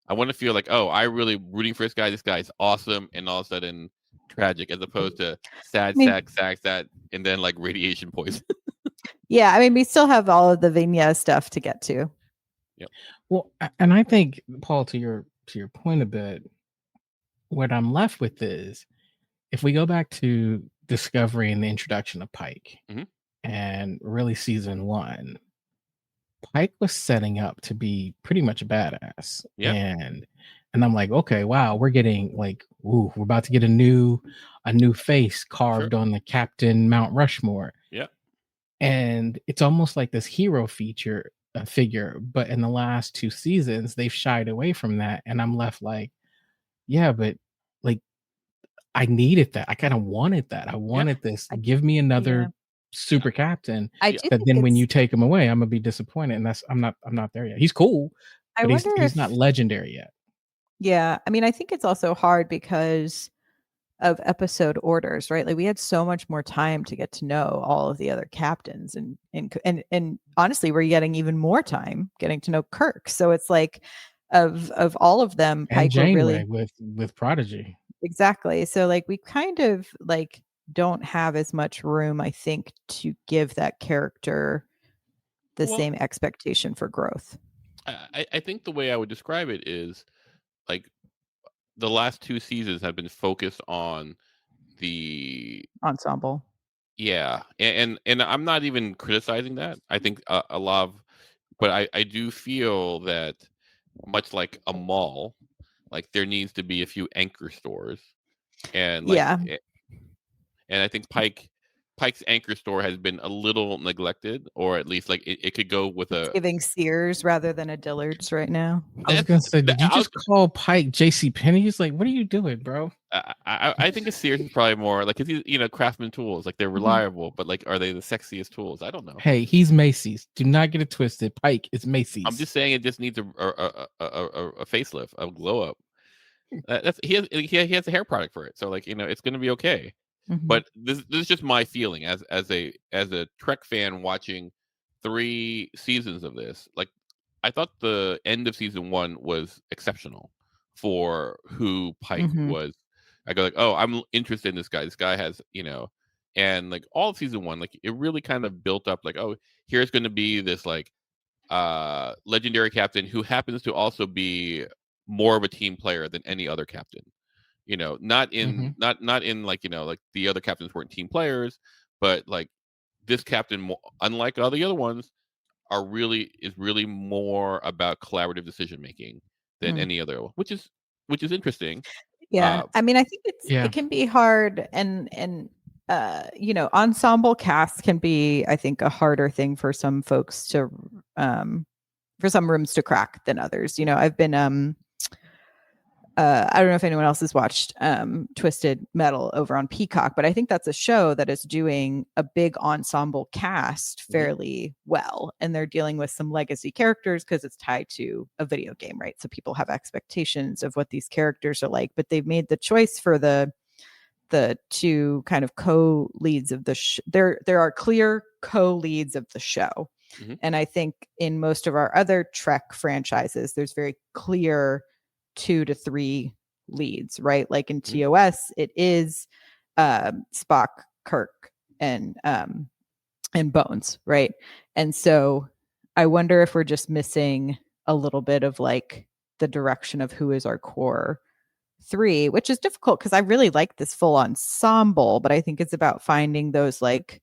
I want to feel like, I really rooting for this guy. This guy is awesome, and all of a sudden tragic, as opposed to sad, and then like radiation poison. Yeah, I mean, we still have all of the Vigna stuff to get to. Yep. Well, and I think, Paul, to your point a bit, what I'm left with is, if we go back to Discovery and the introduction of Pike, and really season 1, Pike was setting up to be pretty much a badass. Yeah. And I'm like, okay, wow, we're getting like, we're about to get a new face carved on the Captain Mount Rushmore. Yeah. And it's almost like this hero figure, but in the last 2 seasons, they've shied away from that. And I'm left like, yeah, but like, I needed that. I kind of wanted that. I wanted this. Give me another super captain. But then when you take him away, I'm gonna be disappointed. And I'm not there yet. He's cool, but he's not legendary yet. Yeah. I mean, I think it's also hard because of episode orders, right? Like we had so much more time to get to know all of the other captains, and honestly, we're getting even more time getting to know Kirk. So it's like of all of them, and Pike Janeway with Prodigy. Exactly. So like we kind of like don't have as much room, I think, to give that character the same expectation for growth. I think the way I would describe it is like the last 2 seasons have been focused on the ensemble. Yeah, and I'm not even criticizing that. I think a lot of, but I do feel that much like a mall, like there needs to be a few anchor stores and Yeah. and I think Pike's anchor store has been a little neglected, or at least like it could go with It's a. giving Sears rather than a Dillard's right now. I was That's gonna say, did you I was- just call Pike J.C. Penney's? Like, what are you doing, bro? I think a Sears is probably more like, because Craftsman tools, like they're Mhm. reliable, but like, are they the sexiest tools? I don't know. Hey, he's Macy's. Do not get it twisted. Pike is Macy's. I'm just saying it just needs a facelift, a glow up. He has a hair product for it, so like it's going to be okay. Mhm. But this is just my feeling as a Trek fan watching 3 seasons of this. Like, I thought the end of season 1 was exceptional for who Pike Mhm. was. I go like, oh, I'm interested in this guy. This guy has, and like all of season 1, like it really kind of built up. Like, oh, here's going to be this like legendary captain who happens to also be more of a team player than any other captain. Not in not in like like the other captains weren't team players, but like this captain, unlike all the other ones, is really more about collaborative decision making than Mm. any other, which is interesting. Yeah. I mean, I think Yeah. it can be hard, and ensemble casts can be, I think, a harder thing for some folks to for some rooms to crack than others. I've been I don't know if anyone else has watched Twisted Metal over on Peacock, but I think that's a show that is doing a big ensemble cast fairly well. And they're dealing with some legacy characters because it's tied to a video game, right? So people have expectations of what these characters are like, but they've made the choice for the 2 kind of co-leads of the there are clear co-leads of the show. Mhm. And I think in most of our other Trek franchises, there's very clear 2 to 3 leads, right? Like in TOS, it is Spock, Kirk, and Bones, right? And so I wonder if we're just missing a little bit of like the direction of who is our core 3, which is difficult because I really like this full ensemble, but I think it's about finding those like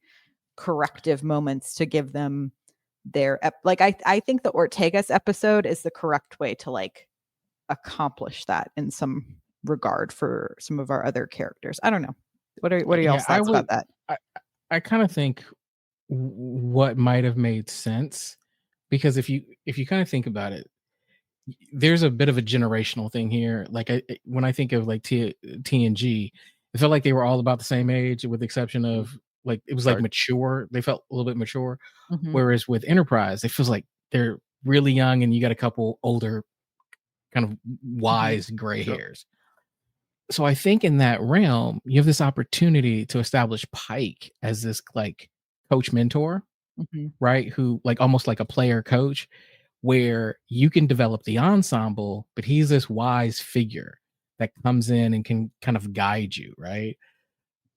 corrective moments to give them their like I think the Ortegas episode is the correct way to like accomplish that in some regard for some of our other characters. I don't know. What are y'all's thoughts about that? I kind of think what might have made sense, because if you kind of think about it, there's a bit of a generational thing here. Like when I think of like TNG, it felt like they were all about the same age, with the exception of like it was like mature. They felt a little bit mature, whereas with Enterprise, it feels like they're really young, and you got a couple older, kind of wise gray hairs. So I think in that realm, you have this opportunity to establish Pike as this like coach mentor, right? Who like almost like a player coach, where you can develop the ensemble, but he's this wise figure that comes in and can kind of guide you, right?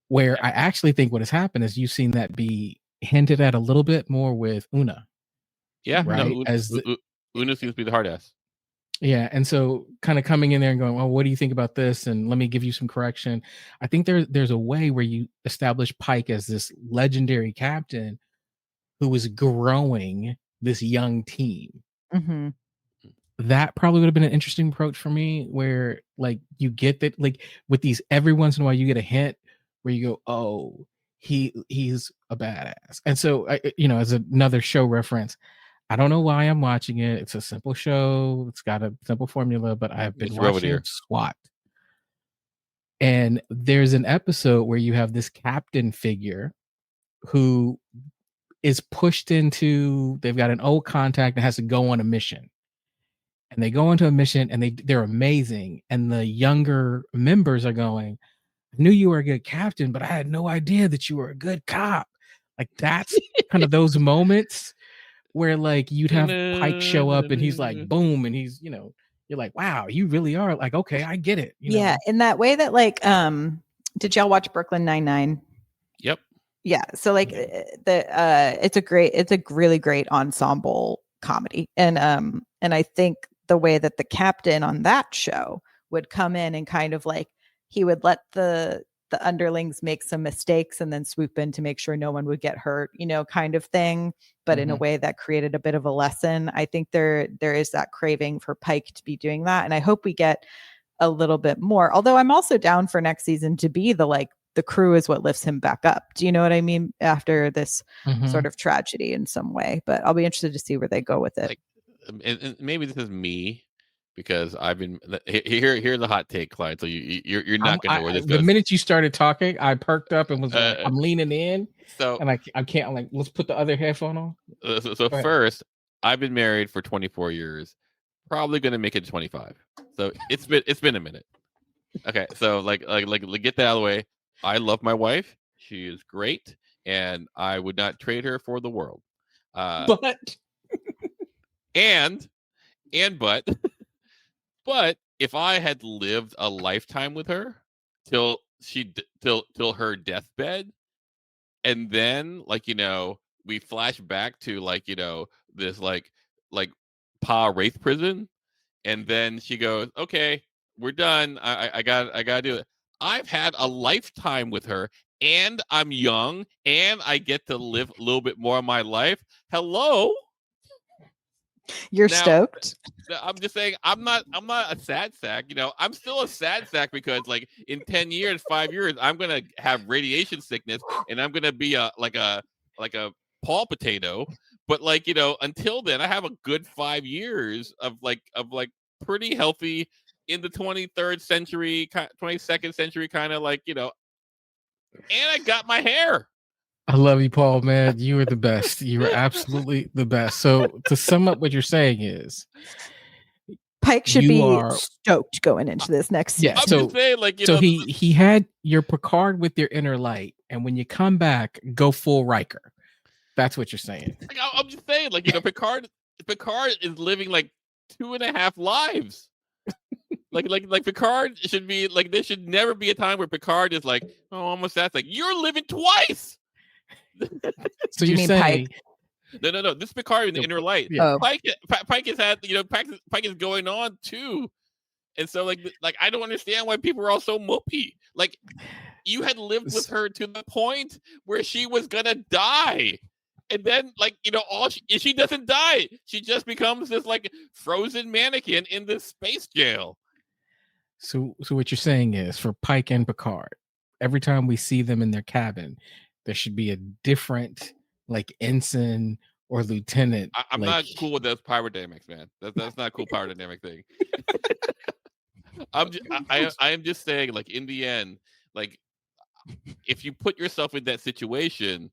Where I actually think what has happened is you've seen that be hinted at a little bit more with Una. Yeah, right. No, Una seems to be the hard ass. Yeah, and so kind of coming in there and going, well, what do you think about this? And let me give you some correction. I think there's a way where you establish Pike as this legendary captain who is growing this young team. That probably would have been an interesting approach for me, where like you get that, like with these, every once in a while you get a hint where you go, oh, he's a badass. And so as another show reference, I don't know why I'm watching it. It's a simple show. It's got a simple formula, but I've been watching SWAT. And there's an episode where you have this captain figure who is pushed into, they've got an old contact that has to go on a mission. And they go into a mission and they're amazing. And the younger members are going, I knew you were a good captain, but I had no idea that you were a good cop. Like that's kind of those moments where like you'd have Pike show up and he's like, boom. And he's, you're like, wow, you really are like, okay, I get it. Yeah. In that way that like, did y'all watch Brooklyn Nine-Nine? Yep. Yeah. So like it's a really great ensemble comedy. And I think the way that the captain on that show would come in and kind of like, he would let the underlings make some mistakes and then swoop in to make sure no one would get hurt, kind of thing, but in a way that created a bit of a lesson. I think there is that craving for Pike to be doing that. And I hope we get a little bit more. Although I'm also down for next season to be the crew is what lifts him back up. Do you know what I mean? After this sort of tragedy in some way, but I'll be interested to see where they go with it. Like, and maybe this is me because I've been here's a hot take, Clyde. So you're not going to know where this goes. The minute you started talking, I perked up and was like, I'm leaning in. So and I can't. I'm like, let's put the other headphone on. So first, I've been married for 24 years. Probably going to make it 25. So it's been a minute. Okay, so like get that out of the way. I love my wife. She is great, and I would not trade her for the world. But if I had lived a lifetime with her till her deathbed, and then we flash back to this Pa Wraith prison, and then she goes, okay, we're done. I gotta do it. I've had a lifetime with her, and I'm young, and I get to live a little bit more of my life. Hello. You're stoked. I'm just saying, I'm not a sad sack. I'm still a sad sack because in 10 years, 5 years, I'm gonna have radiation sickness, and I'm gonna be a Paul potato. But until then, I have a good 5 years of pretty healthy in the 23rd century, 22nd century kind of and I got my hair. I love you, Paul, man. You are the best. You are absolutely the best. So to sum up what you're saying is Pike should be stoked going into this next season. I'm just saying, he had your Picard with your inner light, and when you come back, go full Riker. That's what you're saying. I'm just saying, Picard is living 2.5 lives. Like Picard should be there should never be a time where Picard is oh, almost that's you're living twice. So you're saying Pike? No. This Picard in the inner light. Yeah. Pike has had Pike is going on too, and so I don't understand why people are all so mopey. You had lived with her to the point where she was gonna die. And then, she doesn't die. She just becomes this frozen mannequin in this space jail. So what you're saying is, for Pike and Picard, every time we see them in their cabin, there should be a different ensign or lieutenant. I'm not cool with those power dynamics, man. That's not a cool power dynamic thing. I am just saying, in the end, if you put yourself in that situation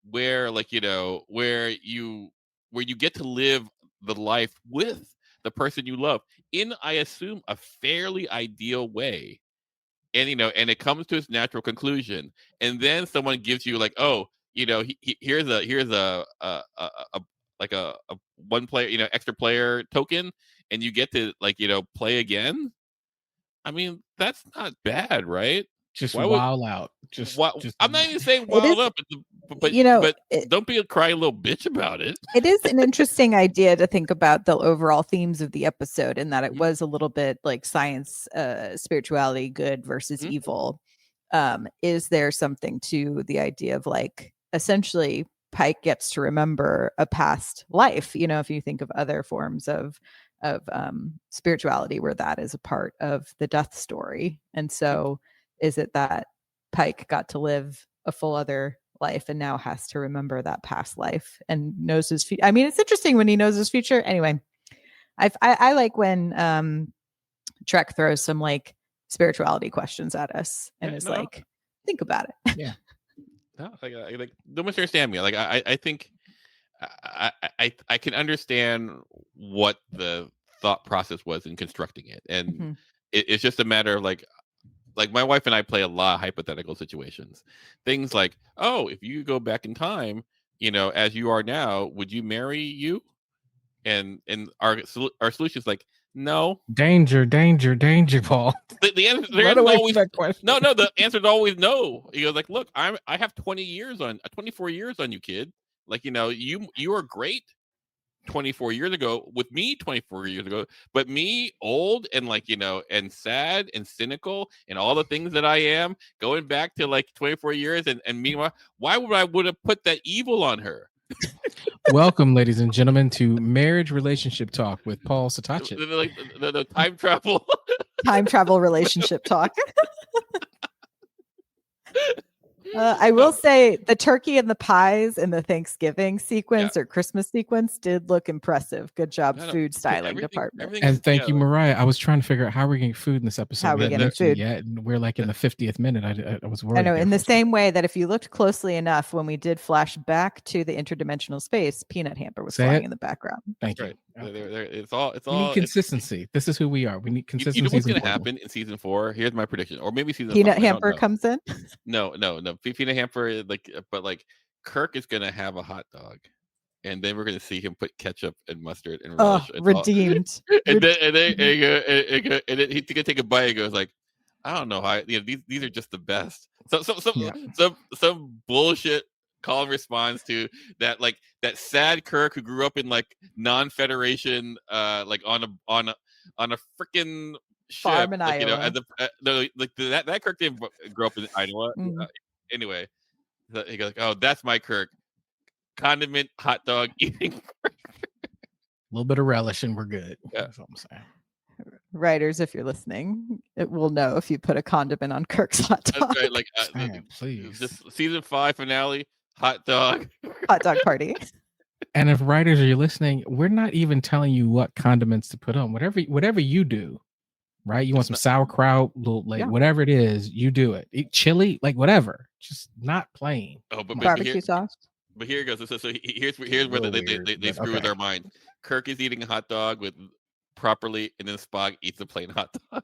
where where you get to live the life with the person you love in, I assume, a fairly ideal way, and and it comes to its natural conclusion, and then someone gives you here's a one player extra player token, and you get to play again. I mean, that's not bad, right? Just wild out. Just I'm not even saying wild up, but don't be a crying little bitch about it. It is an interesting idea to think about the overall themes of the episode, in that it was a little bit science, spirituality, good versus evil. Is there something to the idea of essentially Pike gets to remember a past life? If you think of other forms of spirituality where that is a part of the death story, and so. Is it that Pike got to live a full other life and now has to remember that past life and knows his future? I mean, it's interesting when he knows his future. Anyway, I like when Trek throws some spirituality questions at us and think about it. Yeah. No, don't misunderstand me. I think I can understand what the thought process was in constructing it, and it's just a matter of my wife and I play a lot of hypothetical situations. Things oh, if you go back in time, as you are now, would you marry you? And our solution is no. Danger, Paul. The answer always that question. No. The answer is always no. He goes look, I have 24 years on you, kid. You are great 24 years ago with me 24 years ago, but me old and and sad and cynical and all the things that I am going back to 24 years and meanwhile, why would have put that evil on her? Welcome, ladies and gentlemen, to Marriage Relationship Talk with Paul Satachin. The time travel. Time travel relationship talk. I will say the turkey and the pies in the Thanksgiving sequence or Christmas sequence did look impressive. Good job, No, no, food styling everything- department. everything And is- thank yeah, you, like- Mariah. I was trying to figure out how we're getting food in this episode. How we we hadn't getting mentioned it food? yet, and we're like in the 50th minute. I was worried. I know, there in for the a second. same way that if you looked closely enough when we did flash back to the interdimensional space, Peanut Hamper was Say flying it. in the background. Thank you. Right. Okay. It's all. We need it's- consistency. This is who we are. We need You consistency. know what's is going to important. happen in season 4? Here's my prediction, or maybe season Peanut 5. I don't Hamper know. comes in. No. Peanut Hamper, but Kirk is going to have a hot dog, and then we're going to see him put ketchup and mustard and Oh, relish. and all- redeemed. and then he's gonna take a bite and goes like, I don't know how these are just the best. Yeah. Some bullshit Colin responds to that, like that sad Kirk who grew up in like non-federation like on a freaking ship, Farm in like, Iowa. that Kirk didn't grow up in Iowa. Mhm. Anyway, he goes, oh, that's my Kirk, condiment hot dog eating. A little bit of relish, and we're good. Yeah. That's all I'm saying. Writers, if you're listening, it will know if you put a condiment on Kirk's hot dog. That's right, like Man, please. this season 5 finale, hot dog. Hot dog party. And if writers are you listening, we're not even telling you what condiments to put on. Whatever you do, right? You want some sauerkraut, little, like Yeah. whatever it is, you do it. Eat chili, like whatever. Just not plain. Oh, but Barbecue here, sauce. but here it goes. So here's where Little they weird, but screw with okay. our mind. Kirk is eating a hot dog with properly, and then Spock eats a plain hot dog.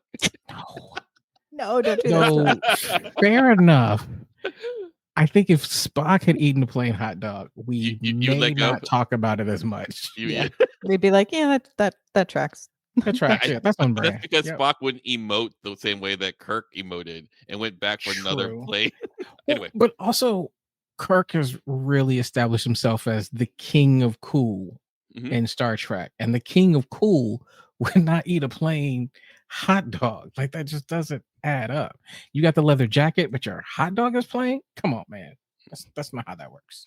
No, don't do that. No, stuff. fair enough. I think if Spock had eaten a plain hot dog, we You may let go? not talk about it as much. Yeah. They'd be like, yeah, that tracks. That's right. Yeah, that's on brand. That's because Yep. Spock wouldn't emote the same way that Kirk emoted and went back for another True. play. Well, Anyway. but also Kirk has really established himself as the king of cool Mhm. in Star Trek, and the king of cool would not eat a plain hot dog. Like that just doesn't add up. You got the leather jacket, but your hot dog is plain. Come on, man. That's not how that works.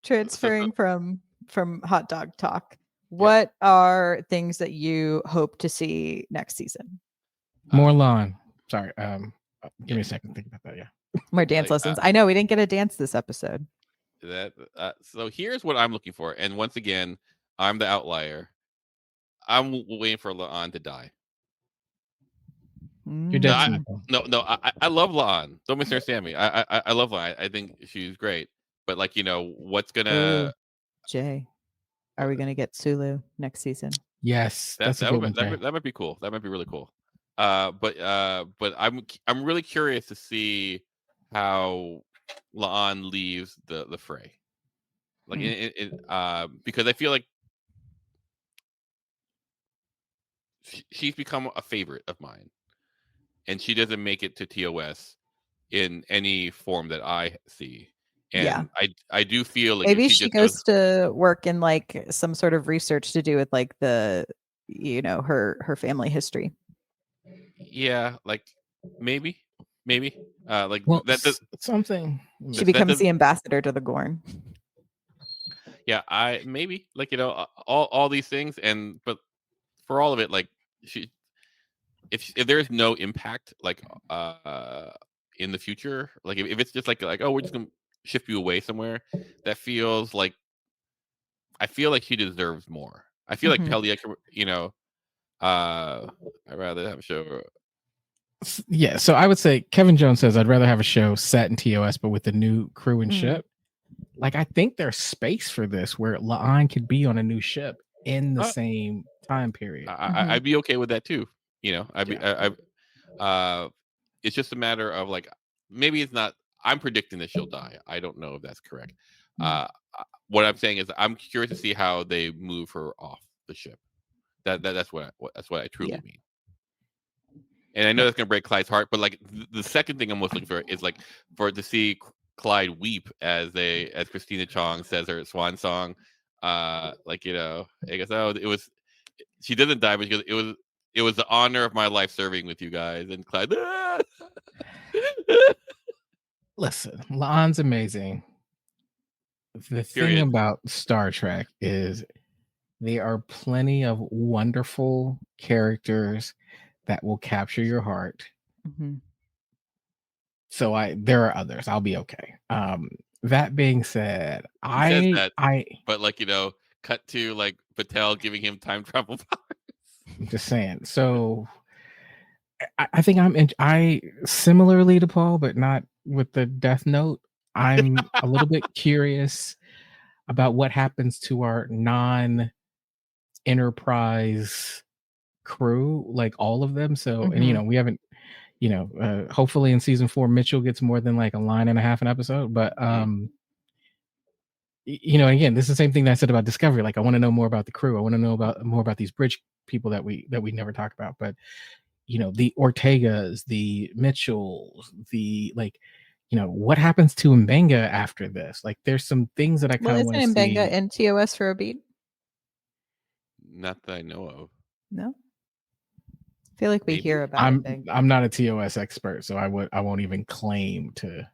Transferring from hot dog talk. What are things that you hope to see next season? More lawn. Sorry. Give me a second. Think about that. Yeah. More dance Like, lessons. I know we didn't get a dance this episode. So here's what I'm looking for, and once again, I'm the outlier. I'm waiting for La'an to die. You're Mm. dead. I- cynical. No, I love La'an. Don't misunderstand me. I love La'an. I think she's great. But like, what's Ooh, gonna Jay, are we going to get Sulu next season? Yes. That's a that good would one. Jay. that might be cool. That might be really cool. But I'm really curious to see how La'an leaves the fray. Like because I feel like she's become a favorite of mine, and she doesn't make it to TOS in any form that I see. And Yeah. I do feel like if Maybe she just goes to work in like some sort of research to do with like the, her family history. yeah, like maybe like Well, that does, something. She that becomes does- the ambassador to the Gorn. yeah, I maybe like all these things, but for all of it, like if there's no impact like in the future, like if it's just like oh, we're just gonna shift you away somewhere, that feels like I feel like she deserves more. I feel Mhm. like Pelia, I'd rather have a show. Yeah, so I would say Kevin Jones says I'd rather have a show set in TOS but with a new crew and Mm. ship. Like I think there's space for this where La'an could be on a new ship in the Uh, same time period. I'd be okay with that too. I'd be. It's just a matter of like maybe it's not. I'm predicting that she'll die. I don't know if that's correct. What I'm saying is I'm curious to see how they move her off the ship. That's what I truly Yeah. mean. And I know that's gonna break Clyde's heart, but like the second thing I'm most looking for is like to see Clyde weep as Christina Chong says her swan song. I guess she doesn't die, but she goes, it was the honor of my life serving with you guys, and Clyde. Listen, La'an's amazing. The thing Period. about Star Trek is there are plenty of wonderful characters that will capture your heart. Mhm. So there are others. I'll be okay. That being said, He says I that, I but like cut to like Patel giving him time travel powers. I'm just saying. So I think I similarly to Paul, but not with the Death Note. I'm a little bit curious about what happens to our non-Enterprise crew, like all of them. So, and Mhm. we haven't, hopefully in season 4, Mitchell gets more than like a line and a half an episode. But again, this is the same thing that I said about Discovery. Like, I want to know more about the crew. I want to know more about these bridge people that we never talk about. But the Ortegas, the Mitchells, what happens to Mbenga after this? Like, there's some things that I Well, kind of want isn't to Mbenga see. in TOS for a beat? Not that I know of. No. I feel like we Maybe. hear about Mbenga. I'm not a TOS expert, so I won't even claim to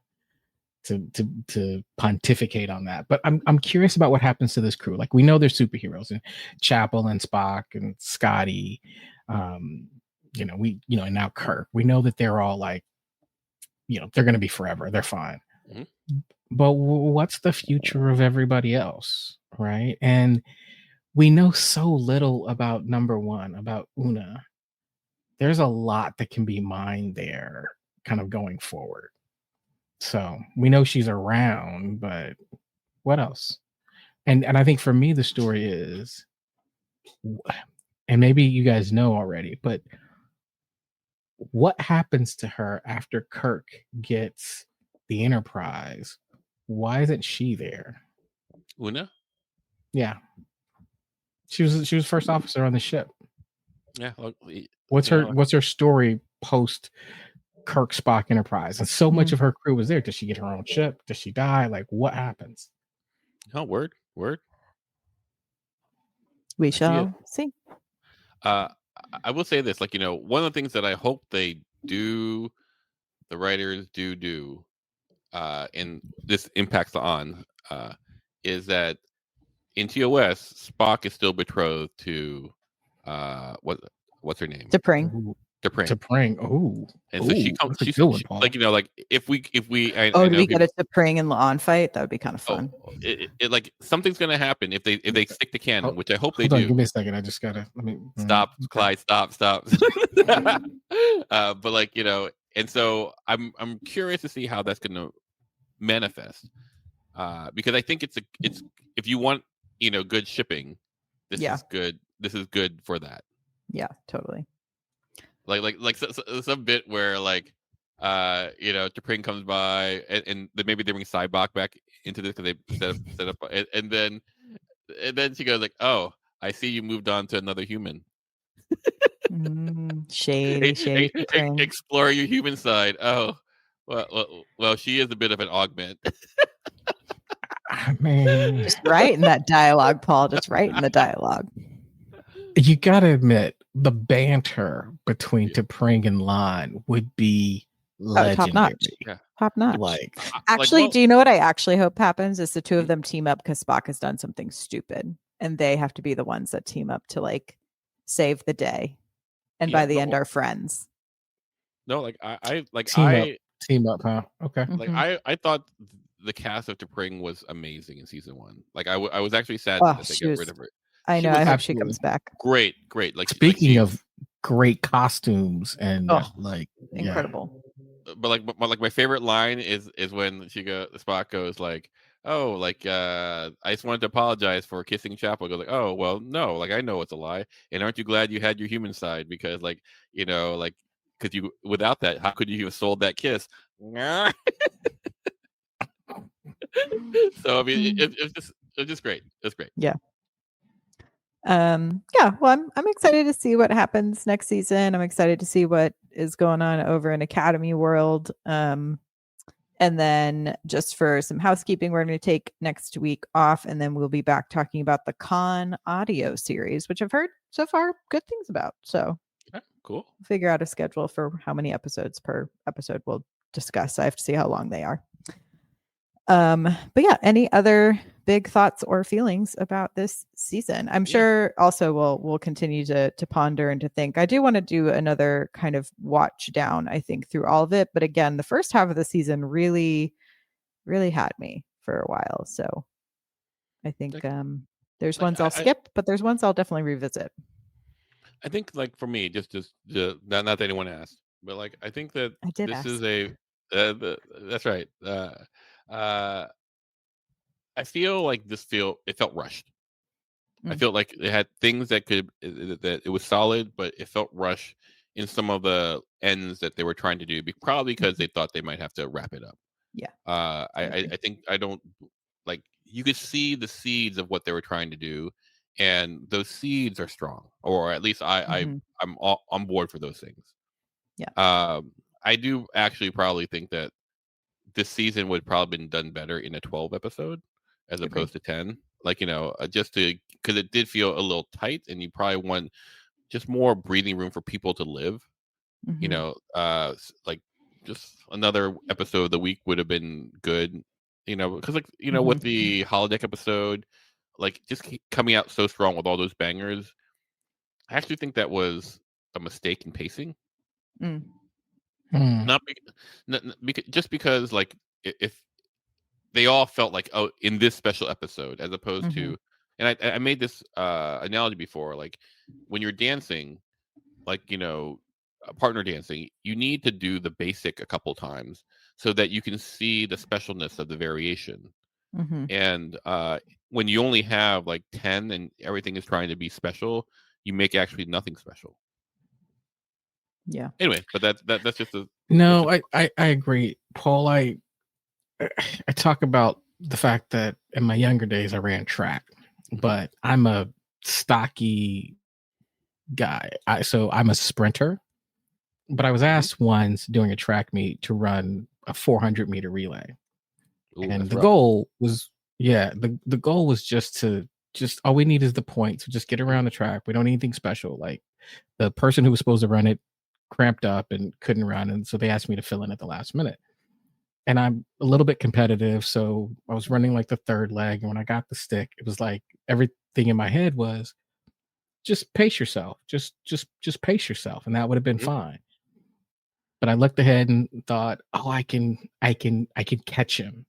pontificate on that. But I'm curious about what happens to this crew. Like, we know they're superheroes, and Chapel and Spock and Scotty, and now Kirk. We know that they're all like, they're going to be forever. They're fine. Mhm. But what's the future of everybody else, right? And we know so little about number one, about Una. There's a lot that can be mined there, kind of going forward. So we know she's around, but what else? And I think for me, the story is, and maybe you guys know already, but what happens to her after Kirk gets the Enterprise? Why isn't she there? Una? Yeah, she was first officer on the ship. Yeah. What's her story post Kirk Spock Enterprise? And so much of her crew was there. Does she get her own ship? Does she die? Like, what happens? Oh, word. We see shall see. I will say this, one of the things that I hope they do, the writers do, and this impacts on, is that in TOS, Spock is still betrothed to, what's her name? T'Pring. T'Pring. Oh, And so she comes. that's a She's good one, Paul. like, if we. I Do know we get a T'Pring and La'an fight? That would be kind of fun. it like something's gonna happen if they stick to canon, which I hope they Hold on, do. give me a second. I just gotta Stop, Clyde. Stop. But and so I'm curious to see how that's gonna manifest, because I think it's if you want good shipping, this is good. This is good for that. Yeah, totally. Like some bit where T'Pring comes by and then maybe they bring Cybok back into this because they set up and then she goes like, "Oh, I see you moved on to another human. Shady T'Pring. Explore your human side. Oh, well, she is a bit of an augment." Man, Just right in that dialogue, Paul. Just right in the dialogue. You gotta admit, the banter between T'Pring and La'an would be legendary. Top notch. Yeah. Top notch. Like, actually, do you know what I actually hope happens? Is the two of them team up because Spock has done something stupid, and they have to be the ones that team up to like save the day, and by the end are friends. No, I team up, huh? Okay. Like I thought the cast of T'Pring was amazing in season 1. Like I was actually sad that they got rid of her. I know. I hope she comes back. Great. Like speaking of great costumes and incredible. But my favorite line is when Spock goes like, "Oh, like I just wanted to apologize for kissing Chapel." Goes like, "Oh, well, no, like I know it's a lie, and aren't you glad you had your human side because because you without that, how could you have sold that kiss?" So I mean, it's just great. It's great. Yeah. Well, I'm excited to see what happens next season. I'm excited to see what is going on over in Academy World. And then just for some housekeeping, we're going to take next week off, and then we'll be back talking about the Khan audio series, which I've heard so far good things about. So cool. We'll figure out a schedule for how many episodes per episode we'll discuss. I have to see how long they are. But yeah, any other big thoughts or feelings about this season. I'm sure also we'll continue to ponder and to think. I do want to do another kind of watch down, I think, through all of it. But again, the first half of the season really, really had me for a while. So I think there's ones I'll skip, but there's ones I'll definitely revisit. I think, like, for me, just not that anyone asked, but like I think that I did this ask. is a that's right. I feel like it felt rushed. I Mm. felt like it had things that that it was solid, but it felt rushed in some of the ends that they were trying to do, probably because they thought they might have to wrap it up. Yeah. I think I don't like you could see the seeds of what they were trying to do, and those seeds are strong, or at least Mhm. I'm all on board for those things. Yeah. I do actually probably think that this season would probably been done better in a 12 episode as Agreed. opposed to 10. Like, just because it did feel a little tight, and you probably want just more breathing room for people to live. Mhm. Like just another episode of the week would have been good. Because with Mhm. the holodeck episode, like just coming out so strong with all those bangers, I actually think that was a mistake in pacing. Mm. Not because just because like if they all felt like, oh, in this special episode, as opposed Mhm. to, and I made this analogy before, like when you're dancing, like partner dancing, you need to do the basic a couple times so that you can see the specialness of the variation. Mhm. And when you only have like 10 and everything is trying to be special, you make actually nothing special. Yeah. Anyway, but that's just a No, I agree, Paul. I talk about the fact that in my younger days I ran track, but I'm a stocky guy. So I'm a sprinter. But I was asked once during a track meet to run a 400-meter relay, ooh, and that's the rough. goal was the goal was just all we need is the point to just get around the track. We don't need anything special. Like the person who was supposed to run it cramped up and couldn't run, and so they asked me to fill in at the last minute. And I'm a little bit competitive, so I was running like the third leg, and when I got the stick, it was like everything in my head was just pace yourself, just pace yourself, and that would have been Mhm. fine. But I looked ahead and thought, oh, I can catch him.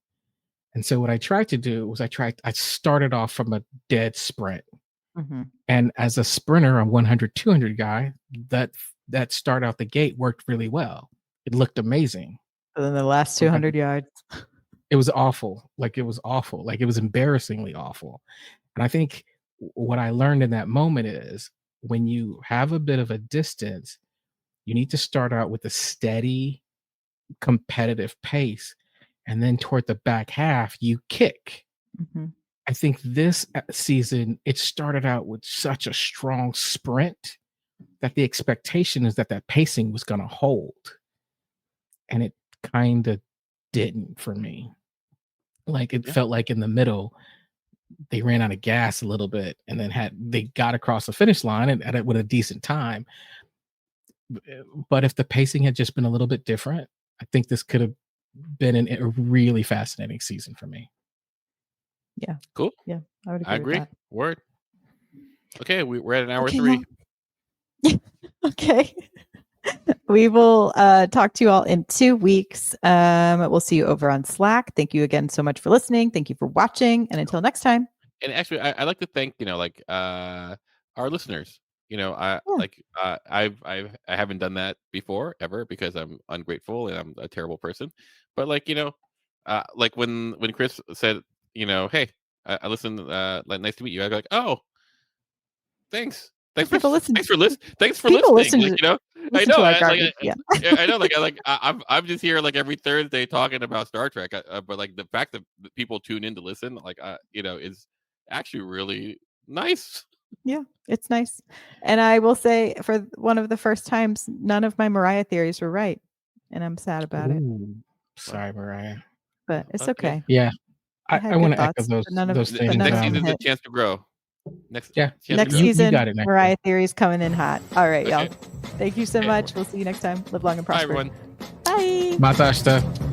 And so what I tried to do was I started off from a dead sprint. Mhm. And as a sprinter, a 100, 200 guy, that start out the gate worked really well. It looked amazing. And then the last 200 yards. It was awful. Like it was awful. Like it was embarrassingly awful. And I think what I learned in that moment is when you have a bit of a distance, you need to start out with a steady, competitive pace. And then toward the back half, you kick. Mhm. I think this season, it started out with such a strong sprint that the expectation is that pacing was going to hold. And it kind of didn't for me. Like it Yeah. felt like in the middle, they ran out of gas a little bit and then they got across the finish line and at it with a decent time. But if the pacing had just been a little bit different, I think this could have been a really fascinating season for me. Yeah. Cool. Yeah. I would I agree agree. with Word. Okay, we're at an hour Okay, 3. that. Okay. We will talk to you all in 2 weeks. We'll see you over on Slack. Thank you again so much for listening. Thank you for watching. And until next time. And actually, I like to thank our listeners. I haven't done that before ever because I'm ungrateful and I'm a terrible person. But like when Chris said, hey, I listened, like nice to meet you. I'd be like, oh, thanks. Thanks People listen. Thanks for listening. Thanks for People listening. listen I listen know. to our I, garbage. like, Yeah. I know. I'm just here like every Thursday talking about Star Trek. But like the fact that people tune in to listen, is actually really nice. Yeah, it's nice. And I will say, for one of the first times, none of my Mariah theories were right. And I'm sad about it. Ooh, sorry, Mariah. But it's Okay. okay. Yeah, I I had want good to echo thoughts, those but none of those but things. none of Next them season's a hit. chance to grow. Next Yeah. chance Next to grow. You season, got it next Mariah theories coming in hot. All right, y'all. Okay. Thank you so Okay. much. We'll see you next time. Live long and Bye, prosper. everyone. Bye. Matashta.